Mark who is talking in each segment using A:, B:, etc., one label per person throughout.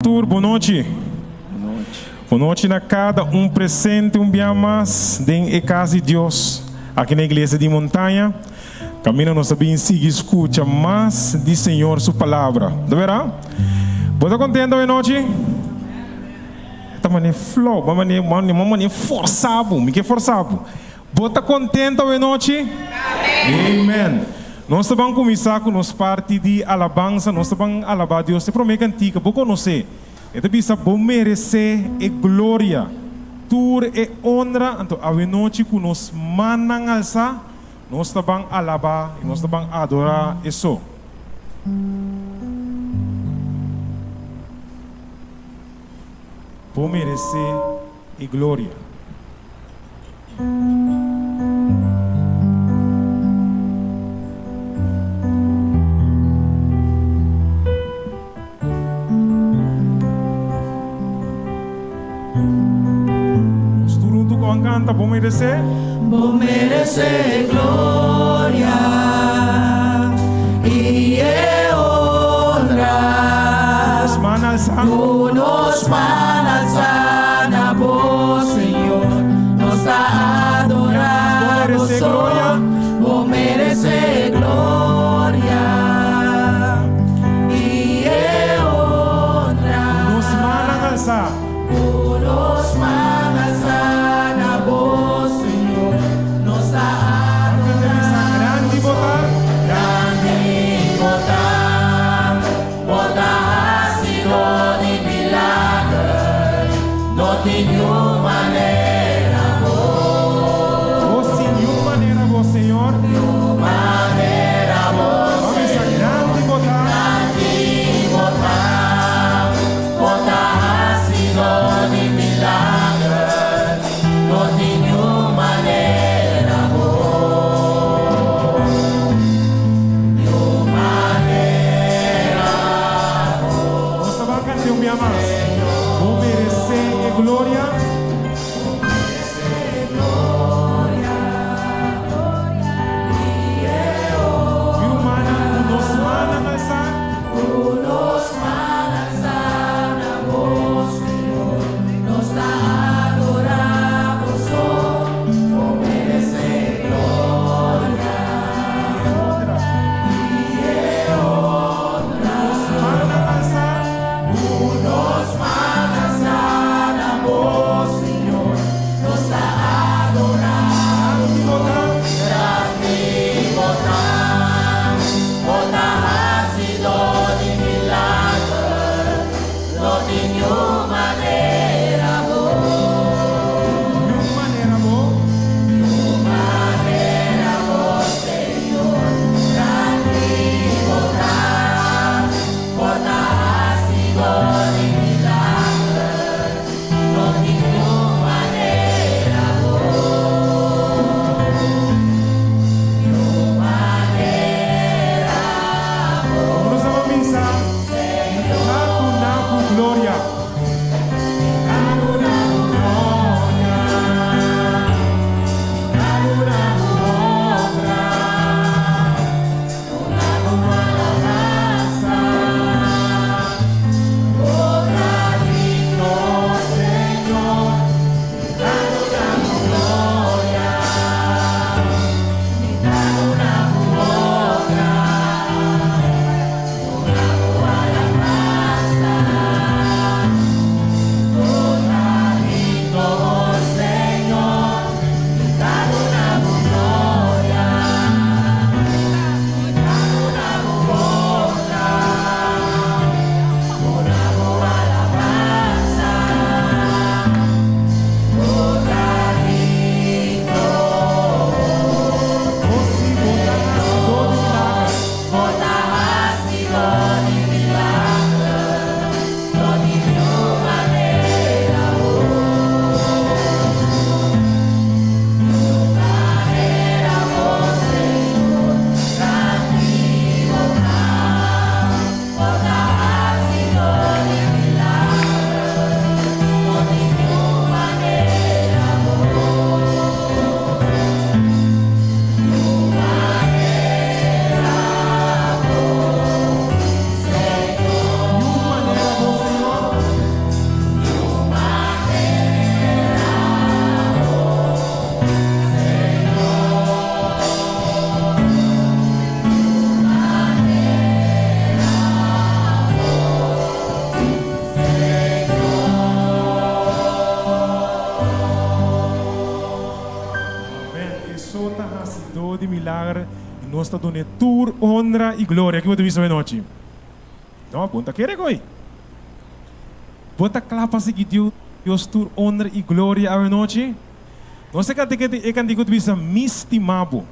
A: Pastor, boa noite. Boa noite a cada presente, dia mais dentro da casa de Deus, aqui na Iglesia de Montaña. Camina nós também sigue escuta mais de Senhor sua palavra. De verdade? Você contente hoje noite? Esta maneira flow, maneira forçado, me que forçado. Você contente hoje noite? Amém. Nós vamos começar com nossa parte de alabança, nós vamos alabar Deus. Se promete antiga, vou conhecer. Então, bisa bom merecer e glória, tur e honra. Então, a noite que nós manang alça, nós vamos alabar, nós vamos adorar isso. Bom merecer e glória. Canta, bom merecer
B: glória e honra. Nos manas na voz, Senhor, nos adoramos. Bom merecer glória e honra.
A: Nos manas E nós está dando tour, honra e glória que você viu essa noite. Não, aponta que é coi. Bota clapa se que Deus tour, honra e glória a noite. Nós can digo que você me estimabo,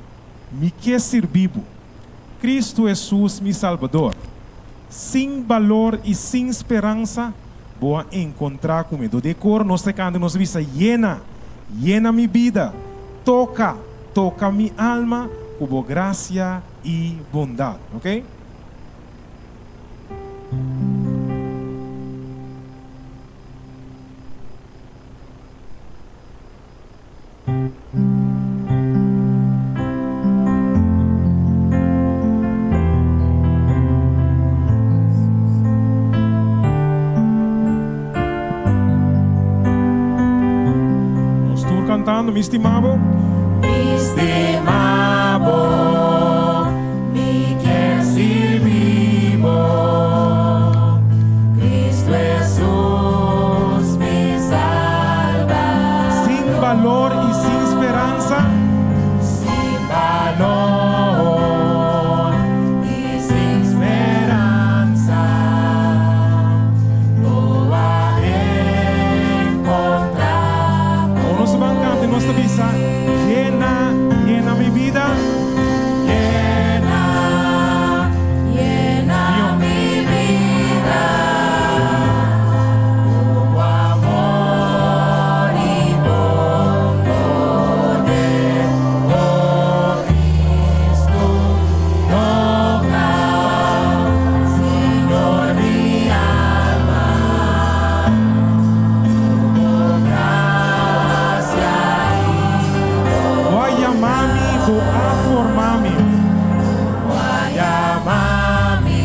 A: me quer servibo. Cristo Jesus, meu Salvador. Sem valor e sem esperança, vou encontrar comigo. De cor, nós canto, nós visa llena minha vida, toca minha alma, com graça e bondade, ok? Cantando, mi estimado,
B: mi quer servibo, Cristo Jesus me salva.
A: sin valor y sin esperanza,
B: Sin valor y sin esperanza, lo va a encontrar.
A: nos van cantando, nos avisa, llena mi vida,
B: Llena mi vida, tu amor y poder, oh Cristo, toca, Señor, mi alma, tu gracia
A: voy a llamarme, voy a formarme,
B: Llámame,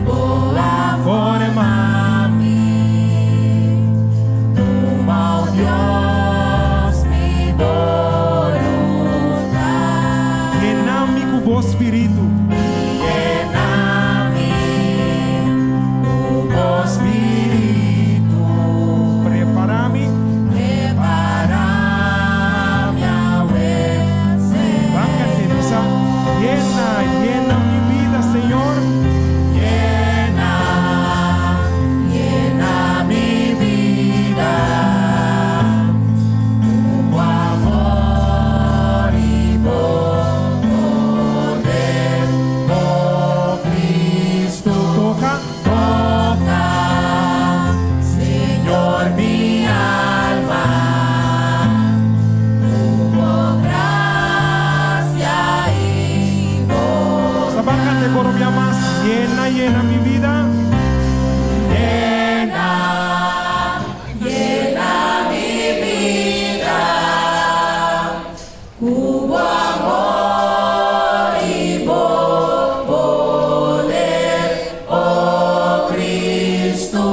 B: boa formame, toma, oh Dios, mi voluntad.
A: llename con vos espíritu,
B: Lléname, tu espíritu,
A: preparame,
B: prepárame a
A: van a avisa, llena mi vida, Señor,
B: Llena mi vida, tu amor y poder, oh Cristo,
A: toca,
B: toca, Señor, mi alma, tu gracia y
A: sa van a cantar coro más, llena mi vida,
B: Llena mi vida, cubo amor y poder, oh Cristo,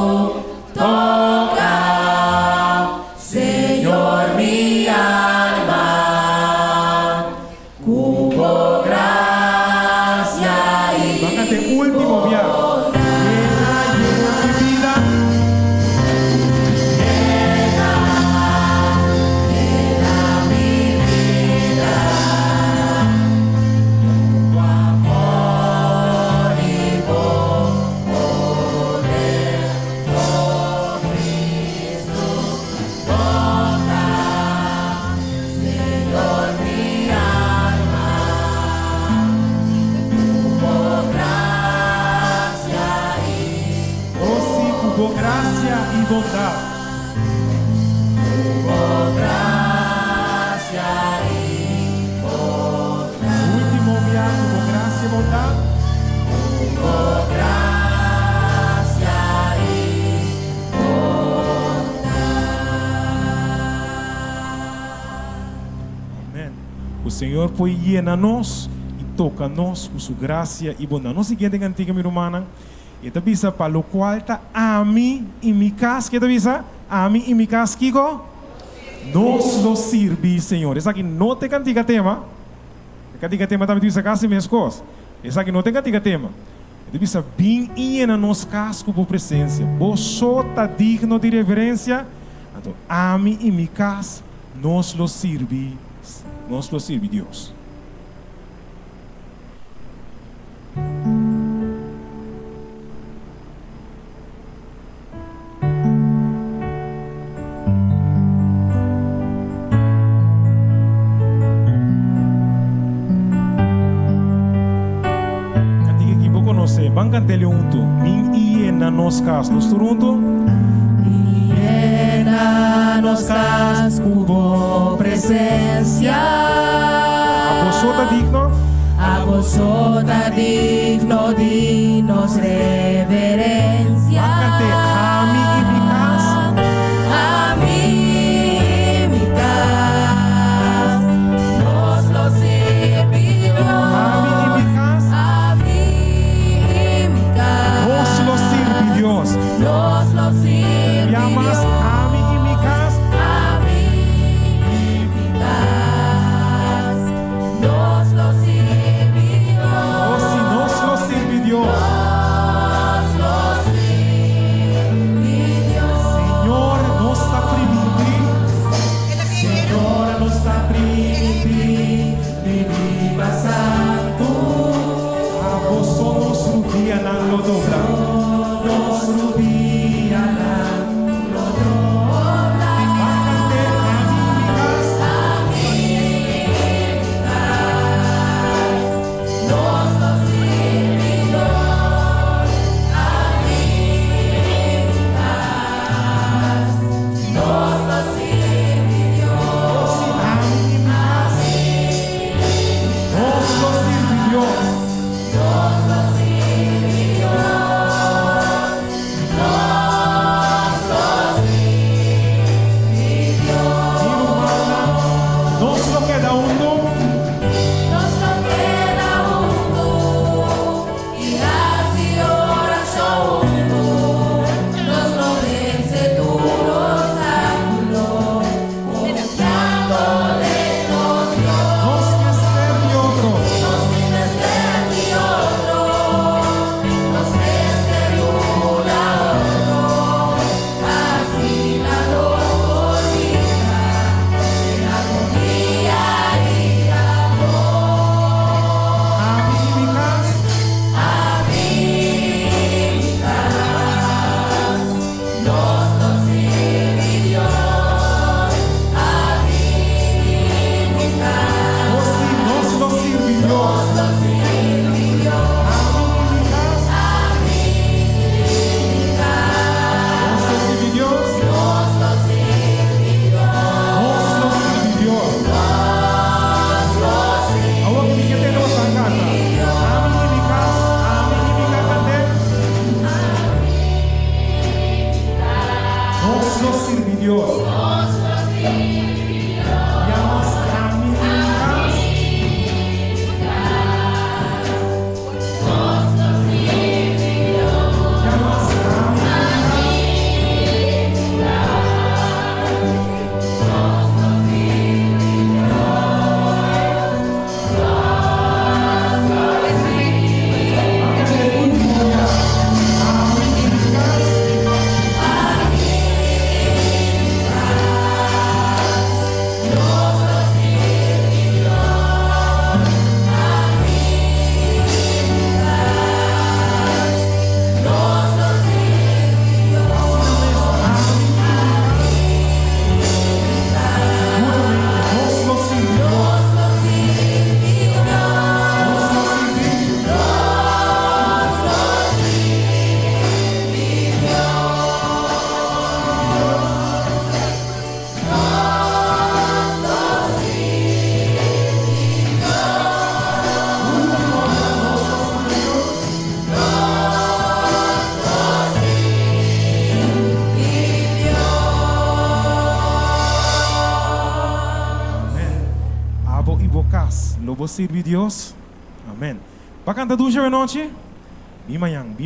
B: toca, Señor, mi alma, cubo gracia
A: van a
B: y
A: cantar último día, llena mi vida,
B: amor y poder, oh Cristo, toca, Señor, mi alma, tuvo gracia y
A: oh sí, hubo gracia y bondad.
B: tuvo gracia y
A: Último día, hubo gracia y bondad.
B: tuvo gracia y
A: Amén. O Senhor foi llena-nos e toca-nos com sua graça e bondade. No siguiente cantiga, minha irmã, e te avisa para lo qual está a mim e mi casa, que te avisa? A mim e mi casa, Kiko? Nos lo sirvi, Senhor. Essa aqui não tem cantiga tema. Cantiga tema também te avisa casa e minhas coisas. Essa aqui não tem cantiga tema. Te avisa, bem e na nos casa com presença. Você está digno de reverência. Então, a mim e mi casa, nos lo sirvi, Deus. Van cantele unto. Min iena nos cas nos turunto.
B: Llena nos cas cubo presencia.
A: A vosota digno.
B: A vosota digno dinos reverencia.
A: Van cante a mi y mi cas.
B: A mí y mi cas nos lo sirvió.
A: A mi y mi cas.
B: A mí y mi cas
A: Nos lo sirve Dios.
B: nos lo sirvió.
A: Llamas a mi y mi cas.
B: A mí y mi cas nos lo sirvió.
A: Oh, si nos lo sirve Dios.
B: Nos lo sirvió.
A: Señor, nos está primiendo.
B: Señor, nos está primiendo de viva santo.
A: A vosotros rubia nan lo dobra.
B: Nos rubían lo dobla.
A: Van cante a mi y mi cas.
B: A mí y mi cas nos lo sirvió. A mí y mi cas nos lo sirvió.
A: Si a mi y mi cas. Nos lo sirve Dios.
B: Nos lo sirvió.
A: Nos lo queda uno.
B: Nos lo queda uno y así oración nos lo vence tu obstáculo, confiando de nos Dios,
A: Nos que ser de otro.
B: nos tienes de ti otro, nos tienes de una otro, así la dos por vida, en armonía y amor.
A: A mi y mi cas.
B: A mí mi cas nos lo sirvió. A mí mi cas
A: Oh, si nos lo sirve Dios.
B: nos lo sirvió.
A: A mi y mi cas.
B: A mí mi cas
A: Nos lo sirve Dios.
B: nos lo sirvió.
A: Nos lo sirve Dios.
B: Nos lo sirvió.
A: Ahora que me tenemos a canta. A mi y mi cas. A mi y mi cas cante. Nos lo sirve Dios. Llamas a mi y mi cas. Llamas a mi y mi cas. Nos lo sirve Nos lo sirve Abo y bocas, lo vos sirve Dios. Amén. Va a cantar dulce de noche. Vi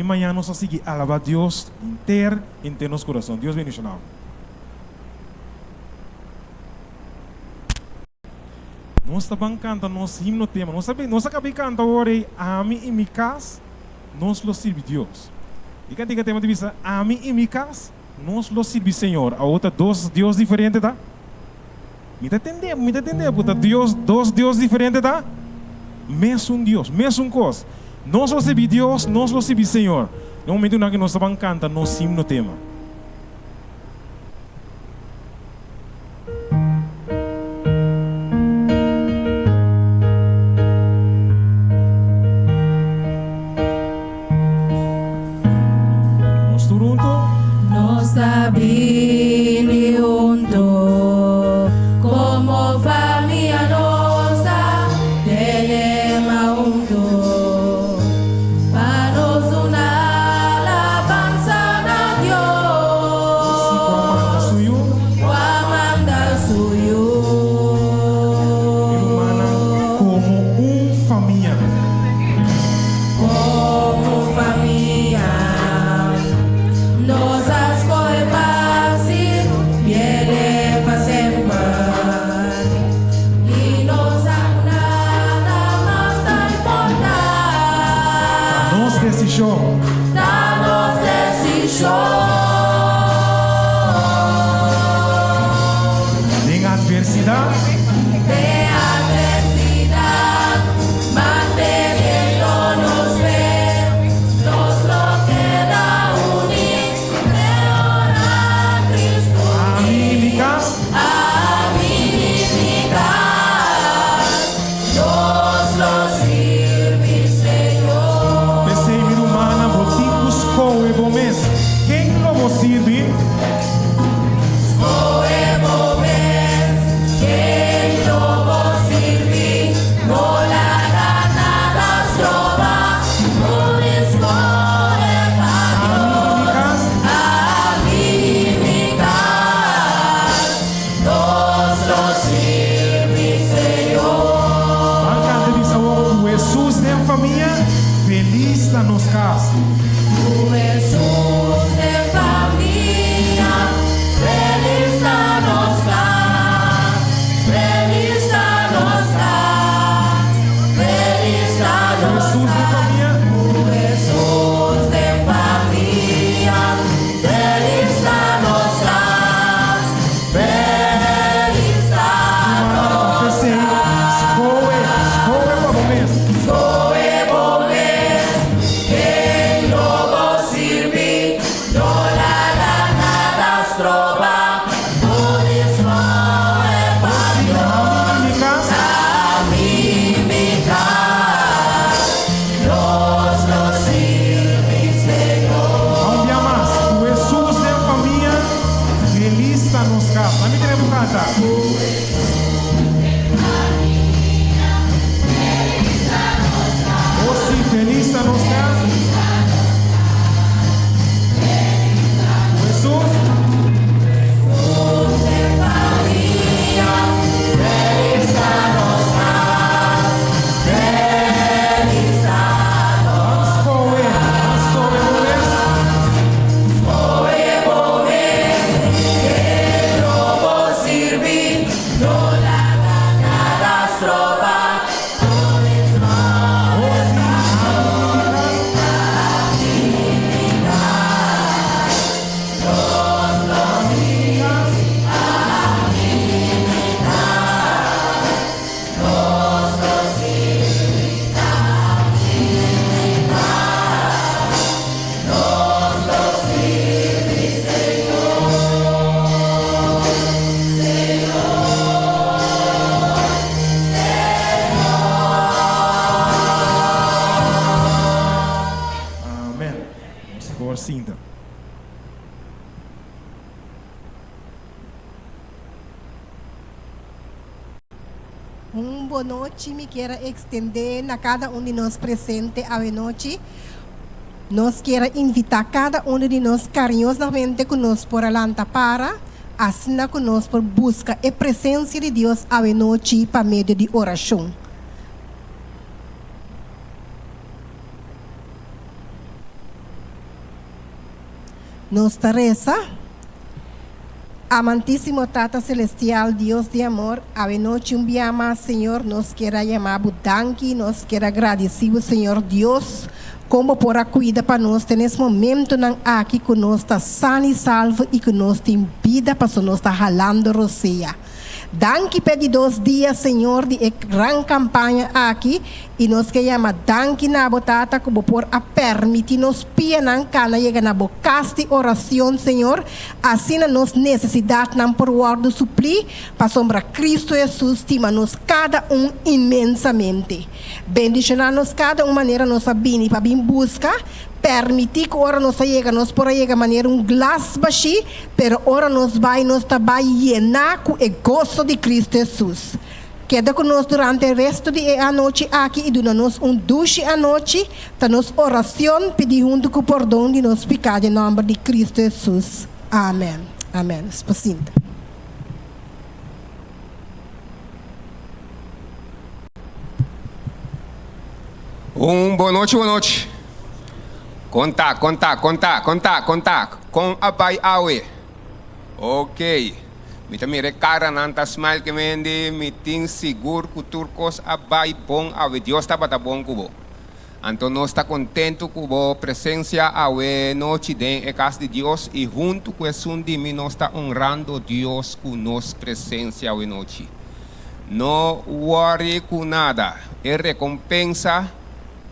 A: mañana nos sigue alabar a Dios en nos corazón. Dios bendicionado. Nós estamos cantando nosso himno tema. Nós acabamos cantando agora a mim e mi casa, nós lo sirve Deus. E quando diga tema de vista, a mim e mi casa, nós lo sirve Senhor. A outra dois Deus diferentes, tá? Me entender, puta. Dois Deus diferentes, tá? Mesmo Deus, mesmo coisa. Nós lo sirve Deus, nós lo sirve Senhor. No momento em que nós estamos cantando nosso himno tema. decisión.
B: danos decisión.
A: En adversidad,
B: De adversidad, manteniéndonos firmes, nos lo queda unir, de orar a Cristo,
A: a mí y mi casa,
B: a vivificar, nos lo sirve, Señor.
A: de ser humana, boticos, coe, bomes. Quem não vos sirve?
B: Podemos ver que no vos sirvi, no la nada trova, un escoge
A: A mí y mi casa,
B: a vivificar, nos lo sirve, Señor.
A: banca de bisavó, Jesus de família, feliz na nos casa.
B: Tu Jesús de familia, feliz danos feliz danos feliz danos
A: Jesus de família,
B: Jesús de familia, feliz danos feliz danos
A: pensei, escoe para bomes.
B: podemos ver que no vos sirvi, no la nada trova, un escoge
A: A mí y mi casa,
B: a vivificar, nos lo sirve, Señor.
A: a um dia mais, Jesus de família, feliz na nos casa. A mí queremos cantar. Oh, sim, feliz na nos casa. Jesus,
B: De familia, feliz danos feliz danos
A: escoe bomes.
B: podemos ver que no vos sirvi, no la nada trova, un escoge
A: Amém. Vamos por cinta.
C: Boa noite, me quero estender na cada um de nós presente à noite. Nós quero invitar cada um de nós carinhosamente conosco por alanta para assinar conosco por busca a presença de Deus à noite para meio de oração. Nos reza. Amantíssimo Tata Celestial, Deus de amor, a noite dia mais, Senhor, nos quer chamar danke, nos quer agradecer, Senhor Deus, como por a cuida para nós, nesse momento aqui conosco, está sano e salvo e que nós tem vida para nós estar ralando roceia. Danke pedi 2 dias, Senhor, de gran campanha aqui e nós que chama danke na botata como por a permitir nos pia nan cana chega na bocas de oração, Senhor, assim nos necessidade não por word suprir para sombra Cristo Jesus, tima nos cada imensamente. Bendicionar-nos cada maneira nossa bini para bem busca. Permitir que ora nos chega, nos por chegar maneira glas baixi, pero ora nos vai llenar com o gozo de Cristo Jesus. Queda conosco durante o resto da noite aqui e dá-nos duche à noite, tá nos oração pedir junto com o perdão de nos pecados em nome de Cristo Jesus. Amém. Amém. Espacinta.
D: Boa noite. Conta. Com a pai awe. Ok. Mi também recara nanta smile que mende, mi ting seguro que turcos abai bom ave Dios tá bata bom kubo. Então nós está contente com a presença a noite em casa de Deus e junto com esse de mim nós está honrando Deus com nossa presença a noite. Não worry com nada, é recompensa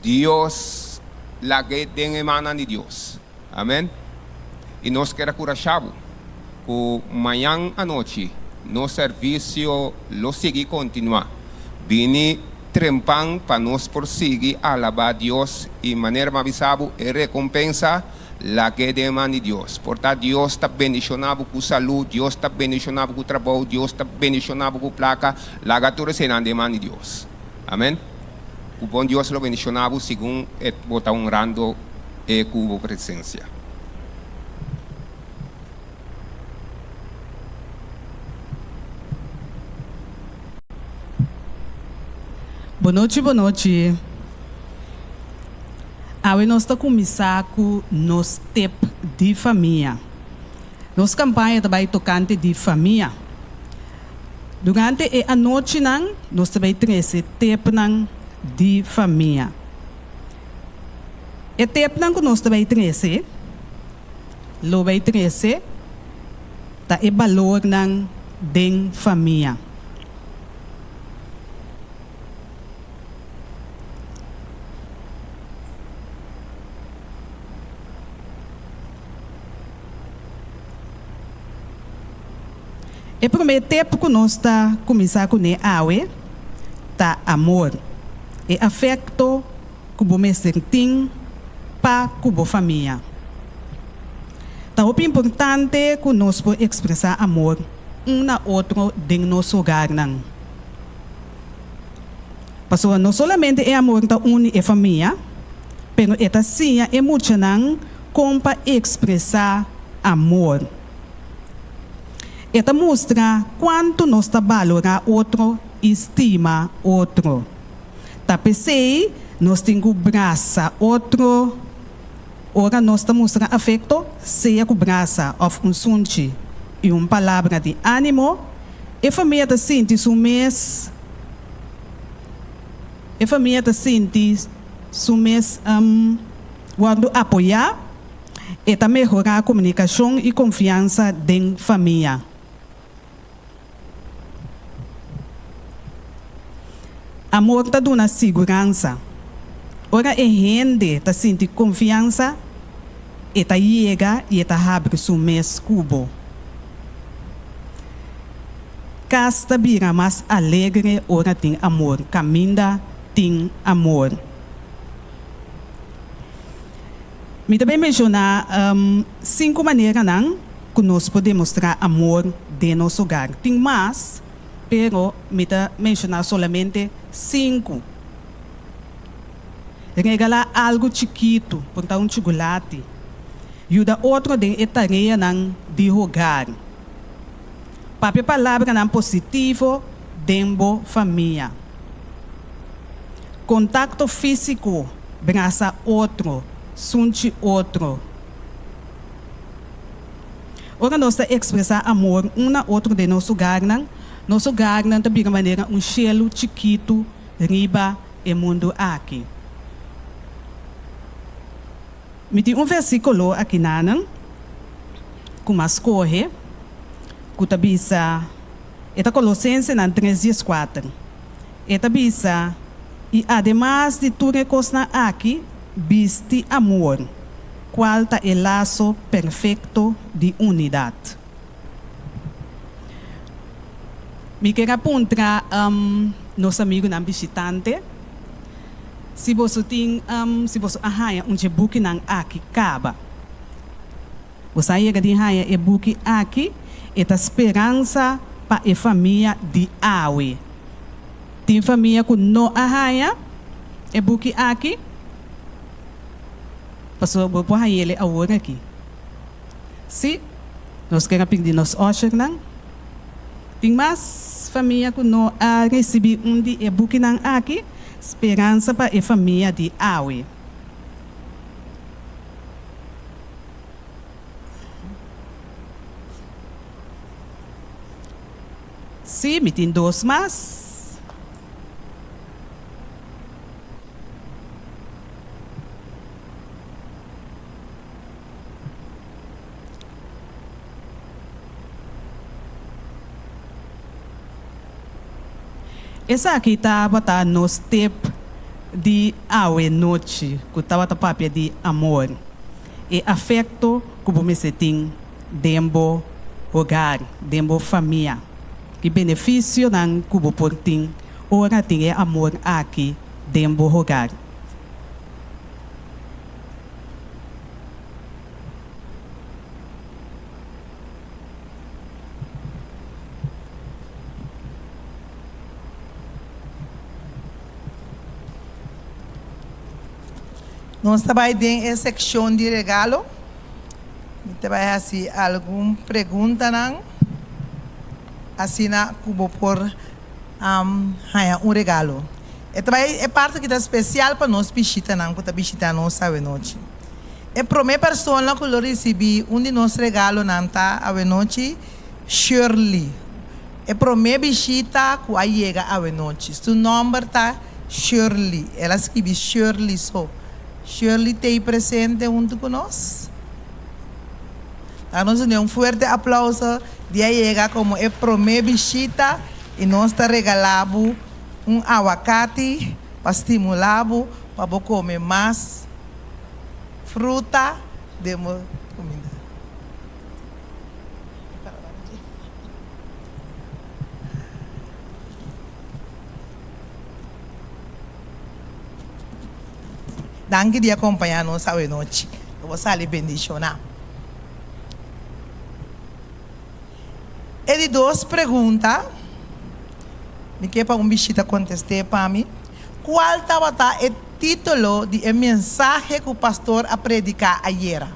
D: Deus la que tem emana de Deus. Amém? E nós queremos corajado que amanhã à noite nosso serviço lo sigue continuar. Vini trempan para nós prosseguir a alabar Deus e maneira mais avisado e recompensa la que demanda de Deus. Portanto, Deus está bendicionado com saúde, Deus está bendicionado com trabalho, Deus está bendicionado com placa, la gatura será demanda de Deus. Amém? O bom Deus lo bendicionado segundo está honrando e com a presença.
E: Boa noite, boa noite. Hoje nós estamos começando com nosso tempo de família. Nossa campanha também tocante de família. Durante a noite, nós também temos tempo de família. O tempo que nós também temos, lo vai trazer, tá o valor de família. E primeiro tempo que nós está começando com ele, tá amor e afeto que você sentir para a família. Tá muito importante que nós podemos expressar amor na outra em nosso hogar. Porque não somente é amor da a família, mas é sim é muito como para expressar amor. Esta mostra quanto nós valoramos outro, estima outro. Tapecei, nós temos que abraçar outro. Ora, nós mostrando afeto, seja com braça, ou sunti, e uma palavra de ânimo. E a família está sentindo o mês. E a família está sentindo o mês quando apoiar. E também melhorar a comunicação e confiança da família. Amor está dando segurança. Ora, a gente está sentindo confiança e está chega e está abre o mês cubo. Casta vira mais alegre, ora tem amor. Caminha tem amor. Me também mencionar 5 maneiras que nós podemos mostrar amor de nosso hogar. Tem mais, pero me está mencionar solamente 5. Regalar algo chiquito, portar chocolate. Ajuda outro de tarefa de hogar. Papel palavra positivo dentro família. Contato físico, braça outro. Sunti outro. Ora, nós expressar amor na outra de nosso hogar. Nosso hogar também de maneira cielo chiquito riba e mundo aqui. Me tem versículo aqui com mais corre, que tabisa, eta Colossenses 3:4. Eta bisa, e además de tudo coisa aqui, viste amor, qual está o laço perfeito de unidade. Me quero apontar nosso amigo visitante. Se você tem, se você arranha book aqui, acaba. Você chega de arranha e book aqui, é a esperança para a família de Awe. Tem família que não arranha, e book aqui. Pastor, vou pôr ele agora aqui. Se nós queremos pedir nos usher, tem mais família que não recebi de e-book aqui, esperança para a família de Awe. Se me tem 2 mais. Essa aqui estava nos tempo de awe noite, que estava a papel de amor e afeto que você tem dentro hogar, dentro família. Que benefício não que você tem, ora tem amor aqui dentro hogar.
F: Nós trabalhamos em secção de regalo. Trabalhamos assim, alguma pergunta não? Assim, como por regalo. É parte que é especial para nós visita não, que visita nós sabe noite. A primeira pessoa que eu recebi de nossos regalos não tá a noite, Shirley. A primeira visita que chega a noite. Seu nome tá Shirley. Ela escreve Shirley só. Shirley está presente junto conosco. Nós temos forte aplauso de chegar como a primeira visita e nós está regalando aguacate para estimular para comer mais fruta de comida. Danke de acompanhar-nos hoje noite. Eu vou sair bendicionar. Ele duas perguntas. Me quer para visita contestar para mim. Qual estava o título de mensagem que o pastor a predicar ayer?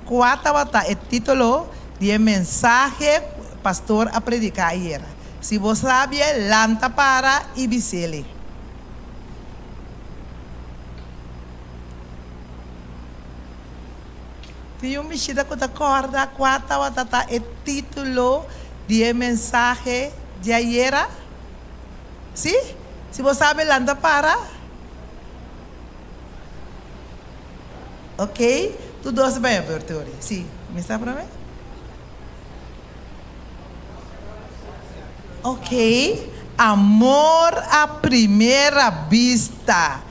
F: Qual estava o título de mensagem que o pastor a predicar ayer? Se você sabe, lanta para e bisele. Tem uma visita que acorda qual estava o título de mensagem de ayer? Sim? Se você sabe, landa para. Ok? Tudo isso bem, abertura. Sim. Me está para mim? Ok. Amor à primeira vista.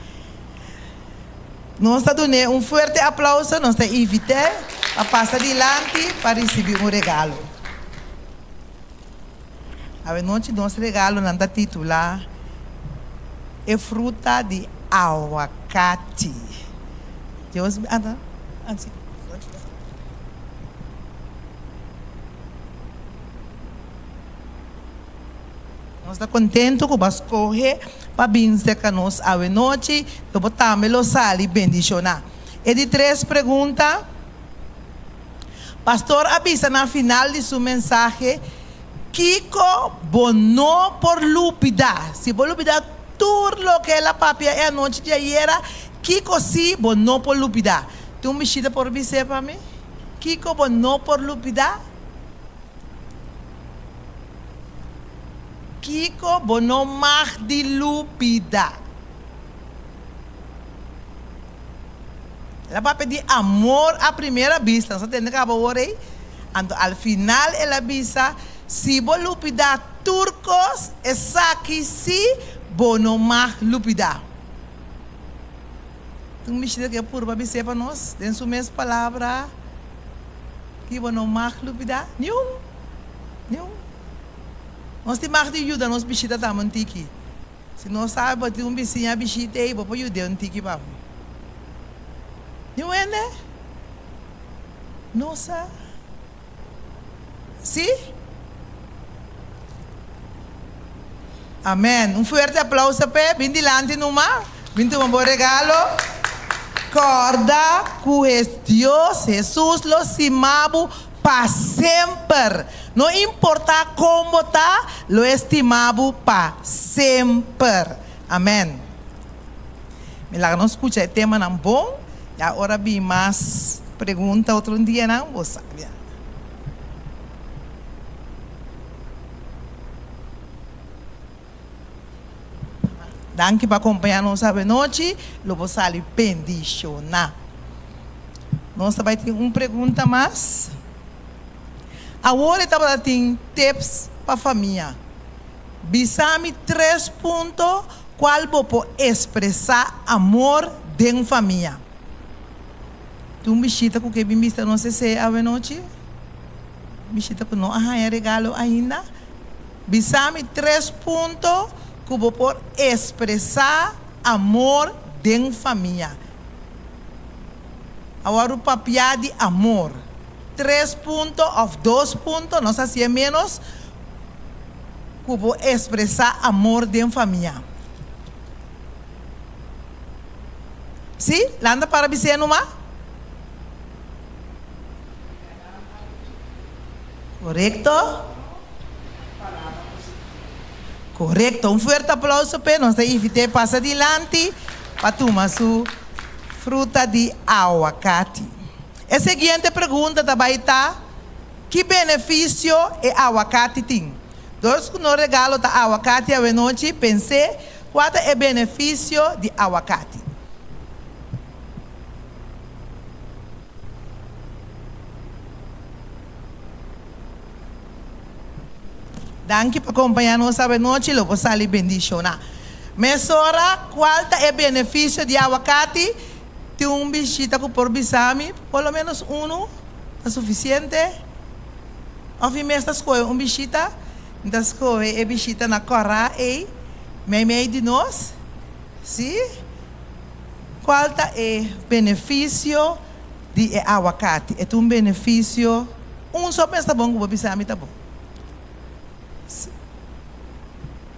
F: Nós estamos dando forte aplauso. Nós estamos invitando a passar adiante para receber regalo. A noite nosso regalo não está titular é fruta de aguacate. Deus assim. Nós estamos contentes com as correr para vencer com nós a noite. Então botamos o sal e bendicionar. E de 3 perguntas. Pastor avisa na final de sua mensagem. Kiko bono por lupida. Se por lupida tudo lo que ela papia é a noite de ayer, Kiko si bono por lupida. Tu me chita por você para mim? Kiko bono por lupida. Kiko bono mais de lupida. Ela papia de amor à primeira vista. Você tem que acabar aí. Al final ela avisa. Si bo lupida turcos, essa aqui si bono mais lupida. Então me chega que é puro para você para nós, tem sua mesma palavra. Que bono mais lupida? Nenhum. Nós temos mais de ajuda, nós bichita da mantiki. Se nós sabemos que bichinho a bichita aí, vou ajudar um tiki para mim. Não é, né? Nossa. Sim? Amém. Forte aplauso para bem dilante numa. Bem um bom regalo. Corda que Deus, Jesus, lo estimamos para sempre. Não importa como está, lo estimamos para sempre. Amém. Milagre não escuta o tema não bom. E agora vi mais pergunta outro dia não, você sabe. Danke para acompanhar-nos essa noite. Lobo sali bendicionar. Nós também temos uma pergunta mais. Agora estamos tendo tips para a família. Bisami 3 pontos, qual vou expressar amor de família. Tu bichita com que bimbista não sei se a noite. Bichita com não arranha regalo ainda. Bisami 3 pontos, que vou expressar amor de família. Agora o papel de amor. 3 pontos ou 2 pontos, não sei se é menos, que vou expressar amor de família. Sim? Landa para você numa? Correto? Correto. Um forte aplauso para nós. Invite passa adiante para tomar sua fruta de aguacate. A seguinte pergunta também está: que benefício é aguacate tem? Dois que no regalo da aguacate a noite, pensei qual é o benefício de aguacate. Danke por acompanhar-nos a noite, lo vou sair bendicionar. Mesora, qual é o benefício de aguacate? Tem bichita que por bisami, pelo menos é suficiente. Ou mesmo escolhe bichita, então escolhe bichita na corra e meio de nós. Sim? Qual é o benefício de aguacate? É benefício, só pensa bom que o bisami tá bom.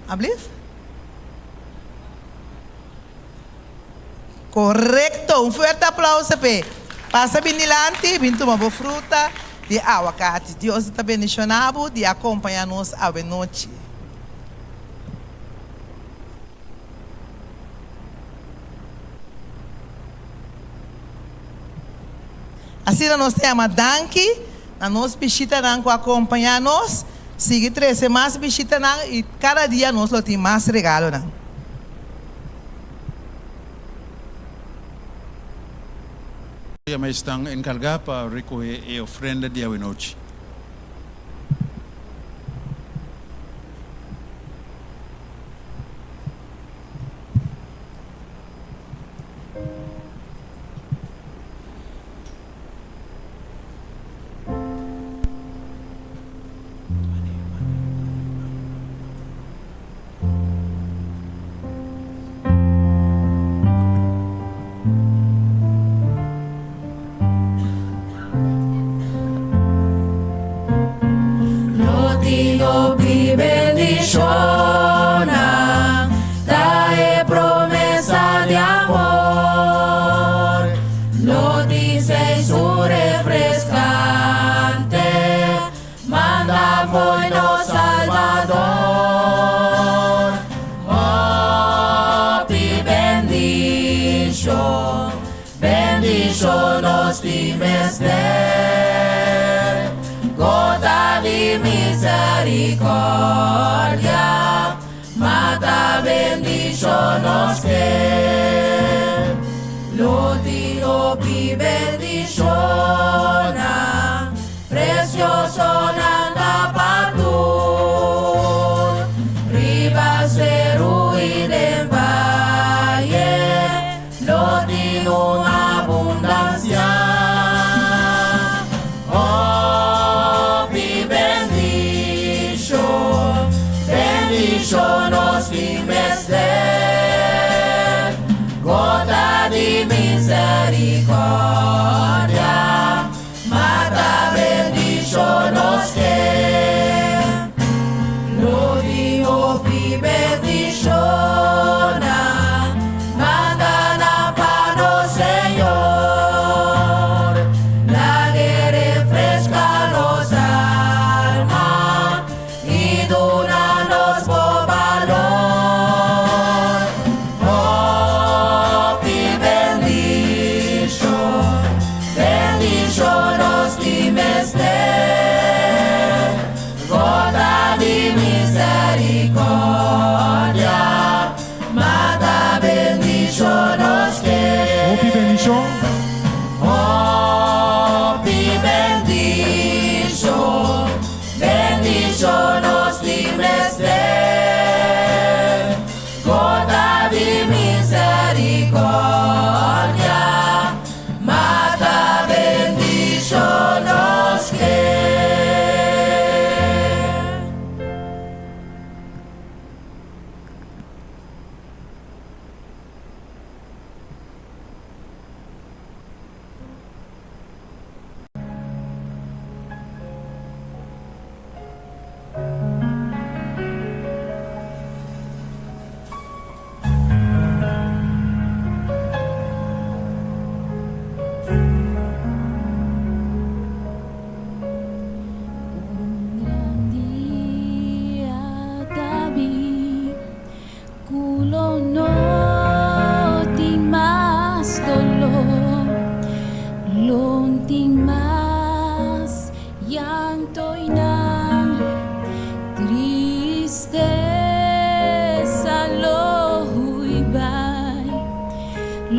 F: Ablif? Correto, um forte aplauso para passa bem dilante, bem tomar boa fruta de aguacate. Deus está bendicionado de acompanhar-nos a noite. Assim nós temos danke, a nós bichita danco acompanhar-nos. Sigue 13 mais bichita e cada dia nós temos mais regalo.
G: Mas estão encarregados para recolher a ofrenda de noite.
B: Bendicionar, trae promesa de amor, lo dice su refrescante, manda bueno Salvador, oh, bendición, bendición nos dimester, gota de misericordia, mata bendición nos que, lo digo pi bendiciona, precioso nanda patur, riba seru y del valle, lo digo una abundancia. Nos dimester, gota de misericordia, mata bendición nos que, lo digo pi bendiciona, manda na pano Señor, la que refresca los almas y dona nos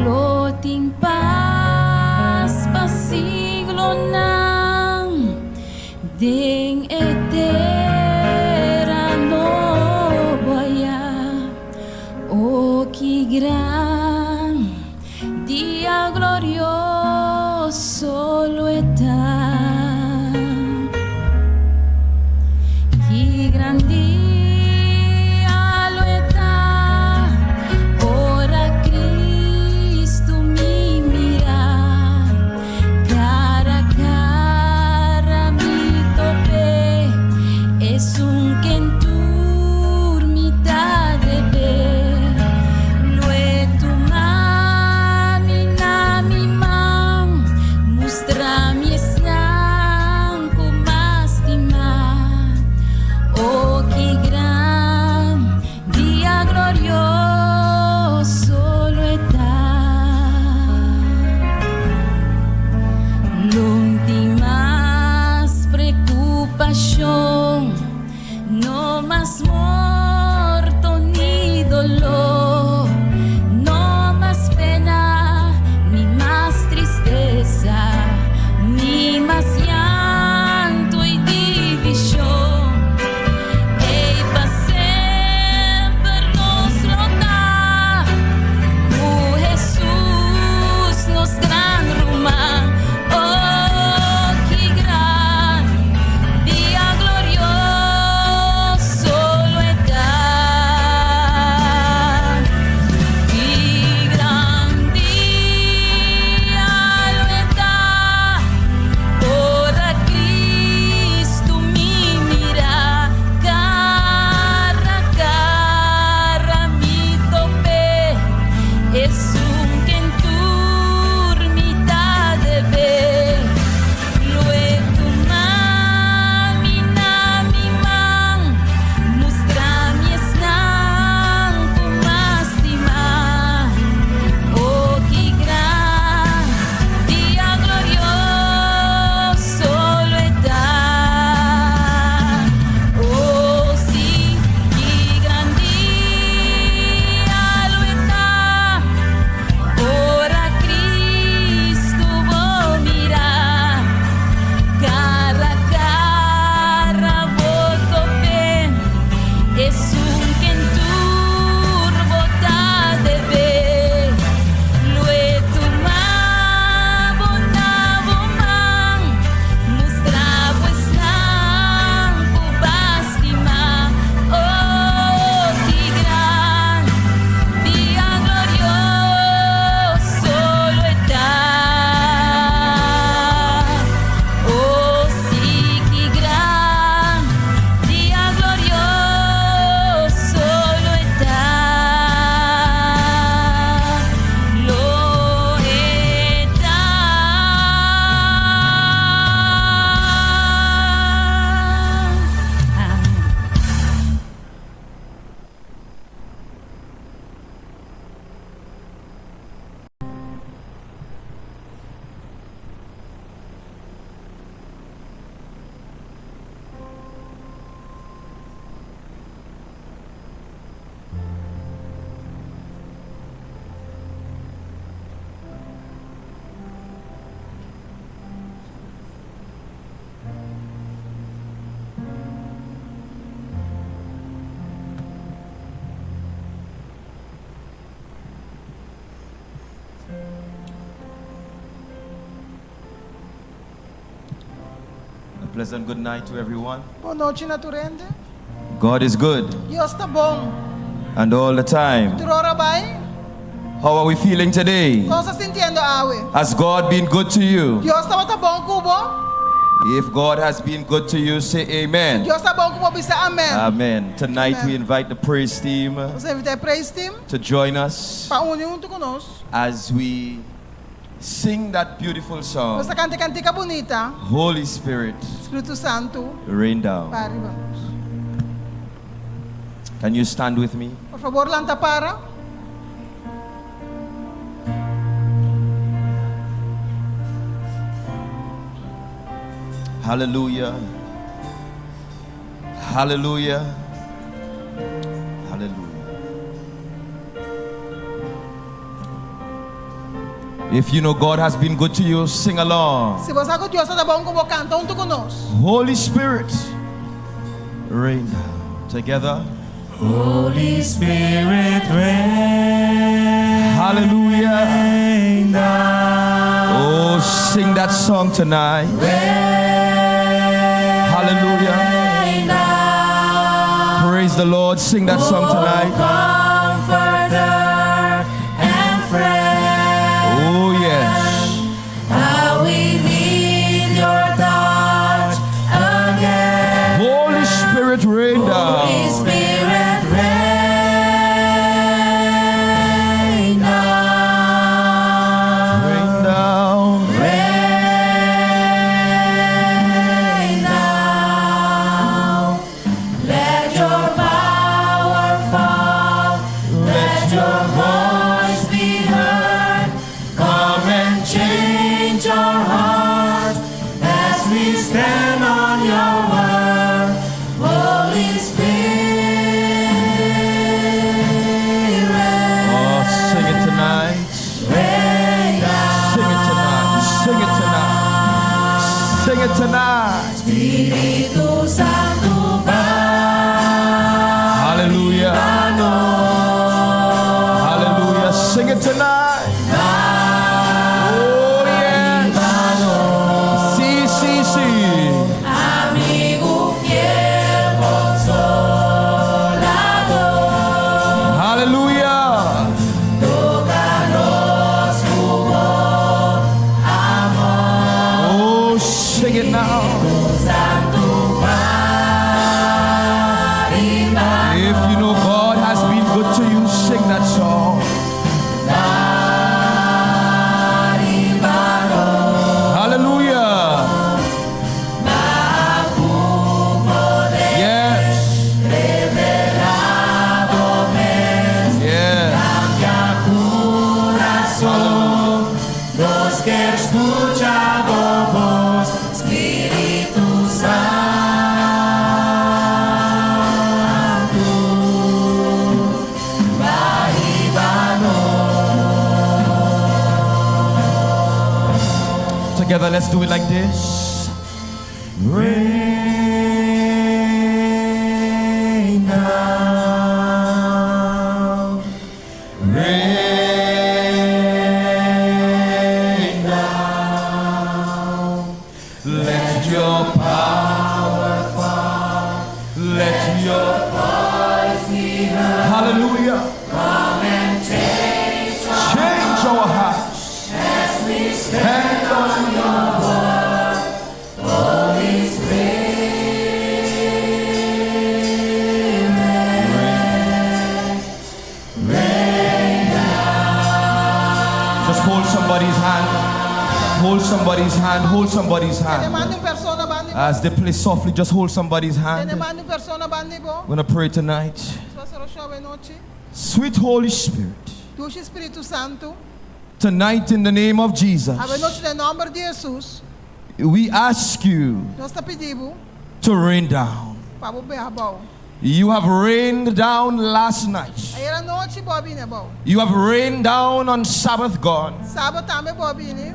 B: loting paz pasiglo ng ding eterno boya o que gran dia glorioso lo está. Que gran dia lo está. Ora Cristo me mira, cara a cara me topé. Es un quentur mitad de ver. Lo he tomado na mi mão, mostra mi estanco más estimar. Oh, que gran día glorioso lo está. Não tem mais preocupação, no más morto ni dolor, no más pena ni más tristeza, ni más llanto y división. Ei, pa sempre nos lotar, o Jesus nos gran román. Oh, que gran dia glorioso lo está. Que gran dia lo está. Ora Cristo me mira, cara a cara me topé. Es un quentur mitad de ver. Lo he tomado na mi mão, mostra mi estanco más estimar. Oh, que gran dia glorioso lo está. Oh, sí, que gran dia lo está. Ora Cristo vou mirar, cara a cara vou topé. Es un quentur botar de ver. Lo he tomado na mão, mostrava o estanco bastimar. Oh, que gran dia glorioso lo está. Oh, sí, que gran dia glorioso lo está. Lo está. Amén.
H: A pleasant good night to everyone.
F: Boa noite, naturende.
H: God is good,
F: Deus está bom.
H: and all the time.
F: Trora bem.
H: How are we feeling today?
F: Como está sentindo, Awe?
H: Has God been good to you?
F: Deus está bom, Cubo.
H: If God has been good to you, say amen.
F: Deus está bom, Cubo. Bisa amém.
H: Amen. Tonight
F: Amen.
H: we invite the praise team
F: Você invita a praise team
H: to join us
F: para unir junto conosco.
H: as we sing that beautiful song.
F: Você canta cantica bonita.
H: Holy Spirit,
F: Espírito Santo.
H: rain down.
F: Pare, vamos.
H: Can you stand with me?
F: Por favor, lanta para.
H: Hallelujah. Hallelujah. Hallelujah. If you know God has been good to you, sing along.
F: Se você sabe que Deus está bom com você, canta junto conosco.
H: Holy Spirit, rain down. Together.
A: Holy Spirit, rain.
H: Hallelujah.
A: Rain down.
H: Oh, sing that song tonight. Hallelujah.
B: Rain down.
H: Praise the Lord. Sing that song tonight.
B: Comforter and friend.
H: Oh, yes.
B: How we need your touch again.
H: Holy Spirit, rain down.
B: Holy Spirit, rain down.
H: Rain down.
B: Rain down. Let your power fall. Let your voice be heard. Come and change our hearts as we stand on your word. Holy Spirit,
H: Oh, sing it tonight.
B: rain down.
H: Sing it tonight. Sing it tonight. Sing it tonight.
B: Espíritu Santo,
H: Hallelujah. Hallelujah. Sing it tonight. Oh, yes. Sí, sí, sí.
B: amigo fiel, consolador,
H: Hallelujah.
B: tócanos tu voz, amor,
H: Oh, sing it now.
B: Santo Padre,
H: If you know God has been good to you, sing that song. Hallelujah. Yes. Yes.
B: los que escuchan tu voz, Espíritu Santo,
H: Together, let's do it like this.
A: Rain down.
H: Rain down. Let your power fall. Let your voice be heard. Hallelujah.
B: come and change
H: Change our hearts.
B: as we
H: Stand on your
B: word, Holy
H: Just hold somebody's hand. Hold somebody's hand. Hold somebody's hand.
F: Tenemani persona bandi bo.
H: As they play softly, just hold somebody's hand.
F: Tenemani persona bandi bo.
H: We're going to pray tonight.
F: Sasaroshawe noche.
H: Sweet Holy Spirit,
F: Duce Espírito Santo.
H: tonight in the name of Jesus,
F: Ave noite no nome de Jesus.
H: we ask you
F: Nós te pedimos
H: to rain down.
F: para o beabão.
H: You have rained down last night.
F: Aí era noite bobine bom.
H: You have rained down on Sabbath gone.
F: Sábado também bobine.